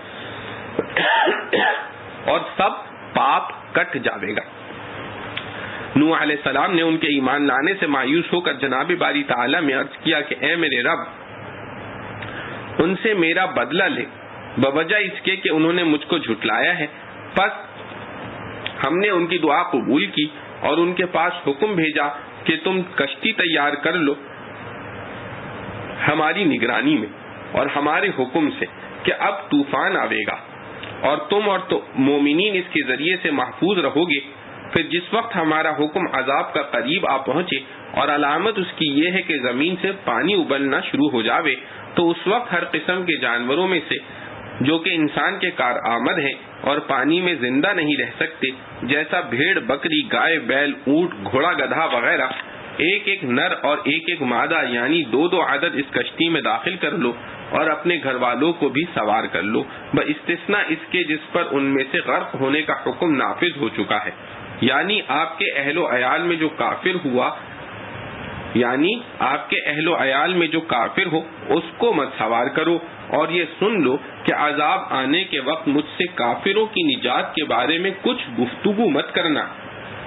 اور سب پاپ کٹ جاوے گا. نوح علیہ السلام نے ان کے ایمان لانے سے مایوس ہو کر جناب باری تعالیٰ میں عرض کیا کہ اے میرے رب، ان سے میرا بدلہ لے بوجہ اس کے کہ انہوں نے مجھ کو جھٹلایا ہے. پس ہم نے ان کی دعا قبول کی اور ان کے پاس حکم بھیجا کہ تم کشتی تیار کر لو ہماری نگرانی میں اور ہمارے حکم سے کہ اب طوفان آئے گا اور تم اور مومنین اس کے ذریعے سے محفوظ رہو گے. پھر جس وقت ہمارا حکم عذاب کا قریب آ پہنچے اور علامت اس کی یہ ہے کہ زمین سے پانی ابلنا شروع ہو جاوے، تو اس وقت ہر قسم کے جانوروں میں سے جو کہ انسان کے کارآمد ہیں اور پانی میں زندہ نہیں رہ سکتے، جیسا بھیڑ، بکری، گائے، بیل، اونٹ، گھوڑا، گدھا وغیرہ، ایک ایک نر اور ایک ایک مادہ یعنی 2 عدد اس کشتی میں داخل کر لو اور اپنے گھر والوں کو بھی سوار کر لو، باستثناء اس کے جس پر ان میں سے غرق ہونے کا حکم نافذ ہو چکا ہے. یعنی آپ کے اہل و عیال میں جو کافر ہو اس کو مت سوار کرو، اور یہ سن لو کہ عذاب آنے کے وقت مجھ سے کافروں کی نجات کے بارے میں کچھ گفتگو مت کرنا،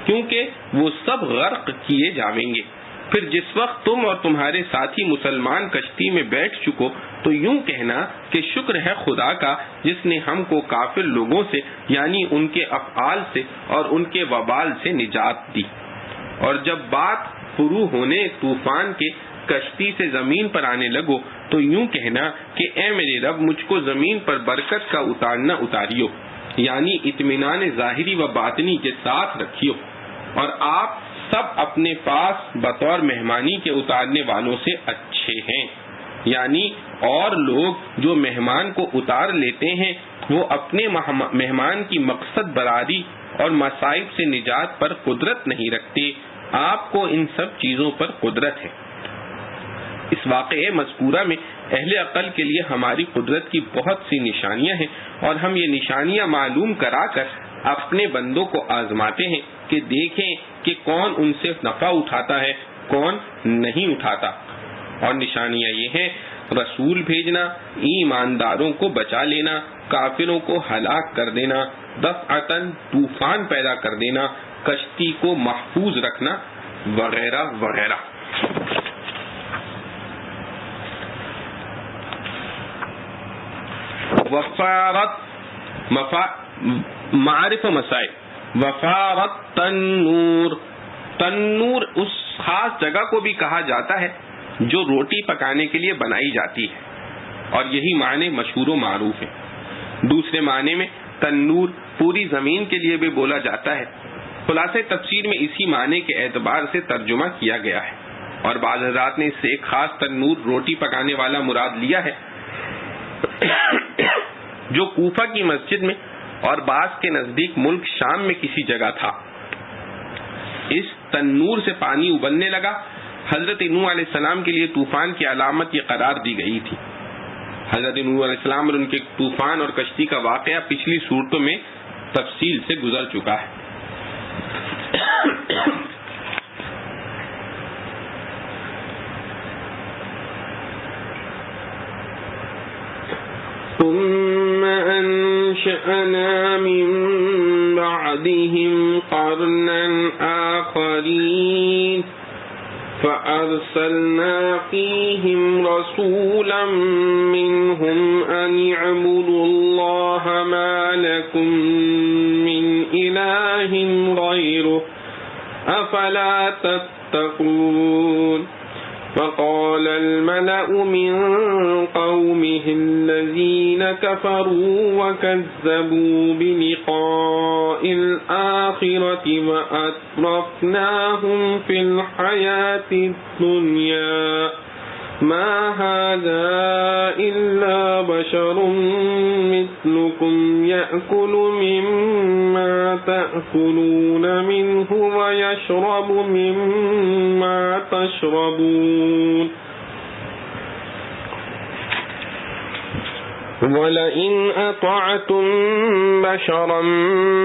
کیونکہ وہ سب غرق کیے جاویں گے. پھر جس وقت تم اور تمہارے ساتھی مسلمان کشتی میں بیٹھ چکو تو یوں کہنا کہ شکر ہے خدا کا جس نے ہم کو کافر لوگوں سے یعنی ان کے افعال سے اور ان کے وبال سے نجات دی. اور جب بات شروع ہونے طوفان کے کشتی سے زمین پر آنے لگو تو یوں کہنا کہ اے میرے رب، مجھ کو زمین پر برکت کا اتارنا اتاریو، یعنی اطمینان ظاہری و باطنی کے ساتھ رکھیو، اور آپ سب اپنے پاس بطور مہمانی کے اتارنے والوں سے اچھے ہیں. یعنی اور لوگ جو مہمان کو اتار لیتے ہیں وہ اپنے مہمان کی مقصد براری اور مصائب سے نجات پر قدرت نہیں رکھتے، آپ کو ان سب چیزوں پر قدرت ہے. اس واقعے مذکورہ میں اہل عقل کے لیے ہماری قدرت کی بہت سی نشانیاں ہیں، اور ہم یہ نشانیاں معلوم کرا کر اپنے بندوں کو آزماتے ہیں کہ دیکھیں کہ کون ان سے نفع اٹھاتا ہے، کون نہیں اٹھاتا. اور نشانیاں یہ ہیں: رسول بھیجنا، ایمانداروں کو بچا لینا، کافروں کو ہلاک کر دینا، دفعتاً طوفان پیدا کر دینا، کشتی کو محفوظ رکھنا وغیرہ وغیرہ. معارف و مسائل. وفارت تنور، تنور اس خاص جگہ کو بھی کہا جاتا ہے جو روٹی پکانے کے لیے بنائی جاتی ہے، اور یہی معنی مشہور و معروف ہے. دوسرے معنی میں تنور پوری زمین کے لیے بھی بولا جاتا ہے. خلاصہ تفسیر میں اسی معنی کے اعتبار سے ترجمہ کیا گیا ہے، اور بعض حضرات نے اس سے ایک خاص تنور روٹی پکانے والا مراد لیا ہے جو کوفہ کی مسجد میں اور بعض کے نزدیک ملک شام میں کسی جگہ تھا. اس تنور سے پانی ابلنے لگا. حضرت نوح علیہ السلام کے لیے طوفان کی علامت یہ قرار دی گئی تھی. حضرت نوح علیہ السلام اور ان کے طوفان اور کشتی کا واقعہ پچھلی صورتوں میں تفصیل سے گزر چکا ہے. ثم أنشأنا من بعدهم قرنا آخرين فأرسلنا فيهم رسولا منهم أن اعبدوا الله ما لكم من إله غيره أفلا تتقون. فقال الملأ من قومه الذين كفروا وكذبوا بلقاء الآخرة وأترفناهم في الحياة الدنيا ما هذا إلا بشر مثلكم يأكل مما تأكلون منه وأشرب مما تشربون وَلَئِنْ أَطَعْتُمْ بَشَرًا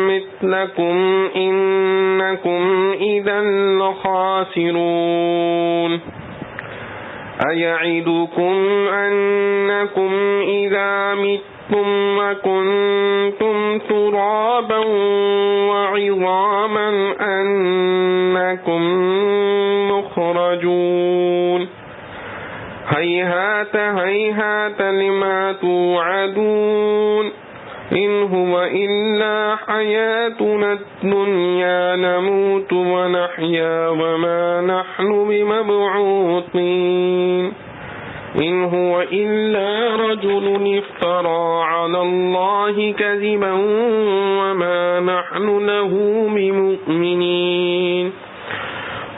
مِثْلَكُمْ إِنَّكُمْ إِذًا لَخَاسِرُونَ أَيَعِدُكُمْ أَنَّكُمْ إِذَا مِتُّمْ وَكُنْتُمْ تُرَابًا وَعِظَامًا أَنَّكُمْ مُخْرَجُونَ هيهات هيهات لما توعدون إن هو إلا حياتنا الدنيا نموت ونحيا وما نحن بمبعوثين إن هو إلا رجل افترى على الله كذبا وما نحن له بمؤمنين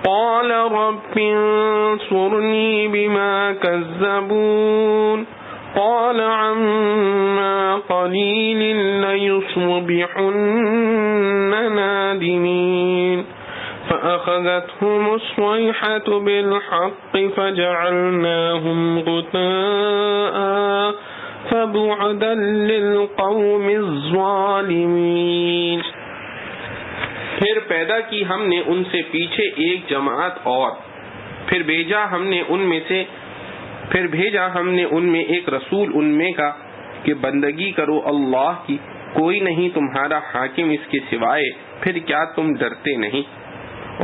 قال رب انصرني بما كذبون قال عما قليل ليصبحن نادمين فأخذتهم الصيحة بالحق فجعلناهم غثاء فبعدا للقوم الظالمين پھر پیدا کی ہم نے ان سے پیچھے ایک جماعت اور پھر بھیجا ہم نے ان میں ایک رسول ان میں کا کہ بندگی کرو اللہ کی، کوئی نہیں تمہارا حاکم اس کے سوائے، پھر کیا تم ڈرتے نہیں؟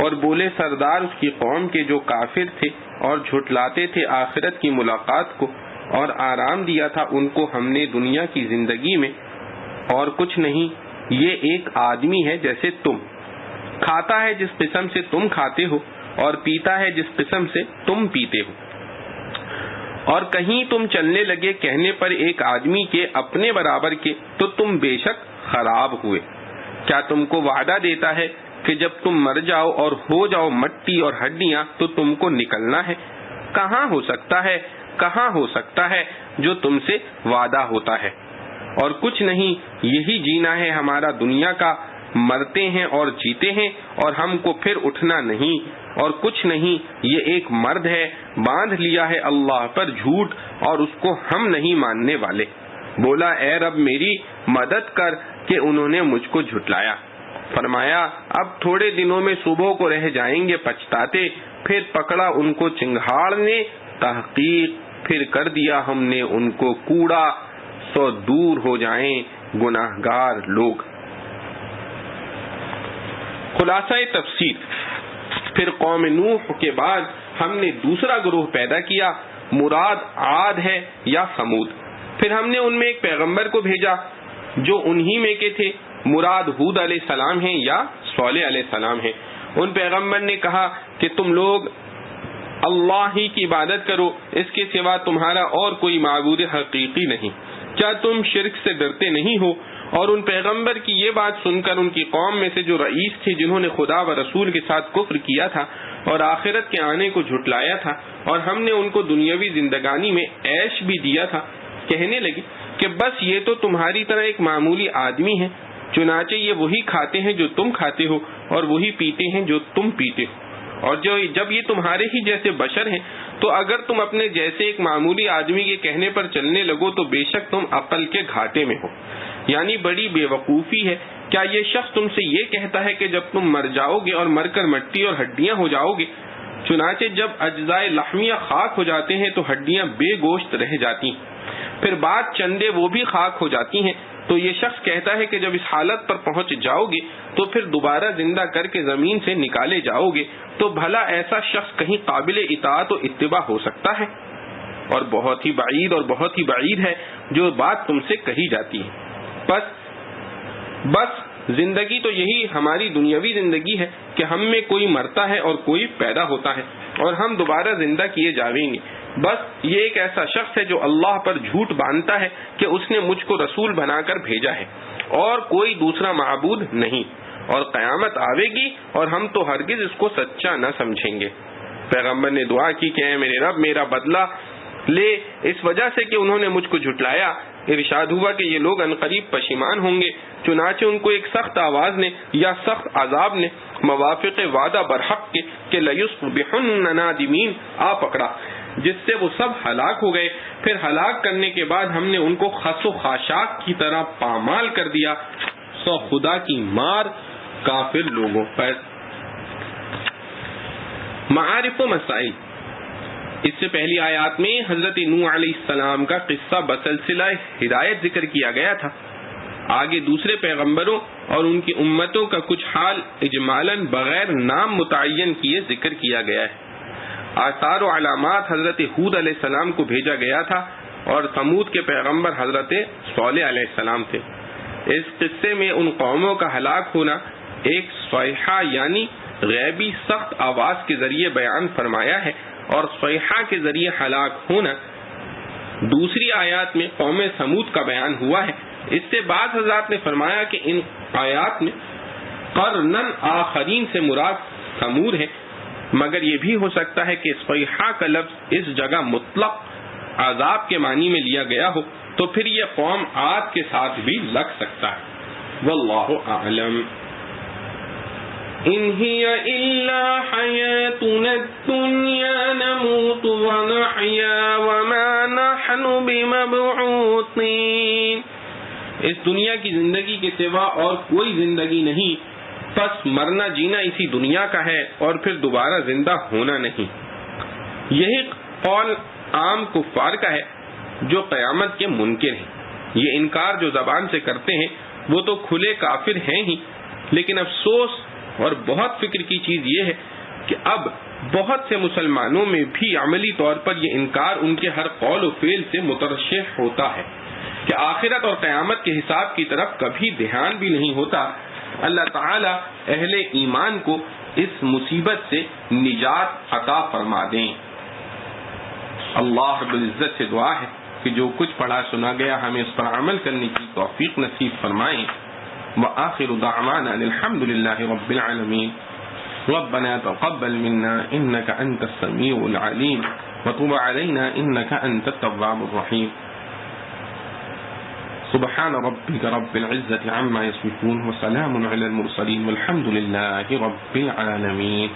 اور بولے سردار اس کی قوم کے جو کافر تھے اور جھٹلاتے تھے آخرت کی ملاقات کو، اور آرام دیا تھا ان کو ہم نے دنیا کی زندگی میں، اور کچھ نہیں، یہ ایک آدمی ہے جیسے تم، کھاتا ہے جس قسم سے تم کھاتے ہو اور پیتا ہے جس قسم سے تم پیتے ہو، اور کہیں تم چلنے لگے کہنے پر ایک آدمی کے اپنے برابر کے تو تم بے شک خراب ہوئے۔ کیا تم کو وعدہ دیتا ہے کہ جب تم مر جاؤ اور ہو جاؤ مٹی اور ہڈیاں تو تم کو نکلنا ہے؟ کہاں ہو سکتا ہے جو تم سے وعدہ ہوتا ہے؟ اور کچھ نہیں، یہی جینا ہے ہمارا دنیا کا، مرتے ہیں اور جیتے ہیں اور ہم کو پھر اٹھنا نہیں، اور کچھ نہیں، یہ ایک مرد ہے، باندھ لیا ہے اللہ پر جھوٹ اور اس کو ہم نہیں ماننے والے۔ بولا اے رب میری مدد کر کہ انہوں نے مجھ کو جھٹلایا۔ فرمایا اب تھوڑے دنوں میں صبح کو رہ جائیں گے پچھتاتے، پھر پکڑا ان کو چنگھاڑ نے، تحقیق پھر کر دیا ہم نے ان کو کوڑا، سو دور ہو جائیں گناہگار لوگ۔ خلاصہ تفسیر، پھر قوم نوح کے بعد ہم نے دوسرا گروہ پیدا کیا، مراد عاد ہے یا سمود۔ پھر ہم نے ان میں ایک پیغمبر کو بھیجا جو انہی میں کے تھے، مراد ہود علیہ السلام ہیں یا صالح علیہ السلام ہیں۔ ان پیغمبر نے کہا کہ تم لوگ اللہ ہی کی عبادت کرو، اس کے سوا تمہارا اور کوئی معبود حقیقی نہیں، کیا تم شرک سے ڈرتے نہیں ہو؟ اور ان پیغمبر کی یہ بات سن کر ان کی قوم میں سے جو رئیس تھے جنہوں نے خدا و رسول کے ساتھ کفر کیا تھا اور آخرت کے آنے کو جھٹلایا تھا، اور ہم نے ان کو دنیاوی زندگانی میں عیش بھی دیا تھا، کہنے لگے کہ بس یہ تو تمہاری طرح ایک معمولی آدمی ہے، چنانچہ یہ وہی کھاتے ہیں جو تم کھاتے ہو اور وہی پیتے ہیں جو تم پیتے ہو، اور جب یہ تمہارے ہی جیسے بشر ہیں تو اگر تم اپنے جیسے ایک معمولی آدمی کے کہنے پر چلنے لگو تو بے شک تم عقل کے گھاٹے میں ہو، یعنی بڑی بے وقوفی ہے۔ کیا یہ شخص تم سے یہ کہتا ہے کہ جب تم مر جاؤ گے اور مر کر مٹی اور ہڈیاں ہو جاؤ گے، چنانچہ جب اجزائے لحمیہ خاک ہو جاتے ہیں تو ہڈیاں بے گوشت رہ جاتی ہیں، پھر بعد چندے وہ بھی خاک ہو جاتی ہیں، تو یہ شخص کہتا ہے کہ جب اس حالت پر پہنچ جاؤ گے تو پھر دوبارہ زندہ کر کے زمین سے نکالے جاؤ گے، تو بھلا ایسا شخص کہیں قابل اطاعت و اتباع ہو سکتا ہے؟ اور بہت ہی بعید ہے جو بات تم سے کہی جاتی ہے۔ بس زندگی تو یہی ہماری دنیاوی زندگی ہے کہ ہم میں کوئی مرتا ہے اور کوئی پیدا ہوتا ہے اور ہم دوبارہ زندہ کیے جاویں گے۔ بس یہ ایک ایسا شخص ہے جو اللہ پر جھوٹ باندھتا ہے کہ اس نے مجھ کو رسول بنا کر بھیجا ہے اور کوئی دوسرا معبود نہیں، اور قیامت آئے گی اور ہم تو ہرگز اس کو سچا نہ سمجھیں گے۔ پیغمبر نے دعا کی کہ اے میرے رب میرا بدلہ لے اس وجہ سے کہ انہوں نے مجھ کو جھٹلایا، ارشاد ہوا کہ یہ لوگ عنقریب پشیمان ہوں گے، چنانچہ ان کو ایک سخت آواز نے یا سخت عذاب نے موافق وعدہ برحق کے کہ لَيُصْبِحُنَّ نَادِمِينَ آ پکڑا، جس سے وہ سب ہلاک ہو گئے۔ پھر ہلاک کرنے کے بعد ہم نے ان کو خس و خاشاک کی طرح پامال کر دیا۔ سو خدا کی مار کافر لوگوں پر۔ معارف و مسائل۔ اس سے پہلی آیات میں حضرت نوح علیہ السلام کا قصہ بسلسلہ ہدایت ذکر کیا گیا تھا۔ آگے دوسرے پیغمبروں اور ان کی امتوں کا کچھ حال اجمالاً بغیر نام متعین کیے ذکر کیا گیا ہے۔ آثار و علامات حضرت ہود علیہ السلام کو بھیجا گیا تھا اور ثمود کے پیغمبر حضرت صالح علیہ السلام تھے۔ اس قصے میں ان قوموں کا ہلاک ہونا ایک صیحہ یعنی غیبی سخت آواز کے ذریعے بیان فرمایا ہے، اور صیحہ کے ذریعے ہلاک ہونا دوسری آیات میں قوم ثمود کا بیان ہوا ہے۔ اس سے بعض حضرات نے فرمایا کہ ان آیات میں قرنن آخرین سے مراد ثمود ہے، مگر یہ بھی ہو سکتا ہے کہ صیحہ کا لفظ اس جگہ مطلق عذاب کے معنی میں لیا گیا ہو، تو پھر یہ قوم عاد کے ساتھ بھی لگ سکتا ہے۔ واللہ اعلم۔ ان هي الا حياتنا الدنيا نموت ونحيا وما نحن بمبعوثين۔ اس دنیا کی زندگی کے سوا اور کوئی زندگی نہیں، بس مرنا جینا اسی دنیا کا ہے اور پھر دوبارہ زندہ ہونا نہیں۔ یہی قول عام کفار کا ہے جو قیامت کے منکر ہیں۔ یہ انکار جو زبان سے کرتے ہیں وہ تو کھلے کافر ہیں ہی، لیکن افسوس اور بہت فکر کی چیز یہ ہے کہ اب بہت سے مسلمانوں میں بھی عملی طور پر یہ انکار ان کے ہر قول و فعل سے مترشح ہوتا ہے کہ آخرت اور قیامت کے حساب کی طرف کبھی دھیان بھی نہیں ہوتا۔ اللہ تعالی اہل ایمان کو اس مصیبت سے نجات عطا فرما دیں۔ اللہ رب العزت سے دعا ہے کہ جو کچھ پڑھا سنا گیا ہمیں اس پر عمل کرنے کی توفیق نصیب فرمائیں۔ وآخر دعوانا الحمد لله رب العالمين۔ ربنا تقبل منا إنك أنت السميع العليم وتب علينا إنك أنت التواب الرحيم۔ سبحان ربك رب العزة عما يصفون وسلام على المرسلين والحمد لله رب العالمين۔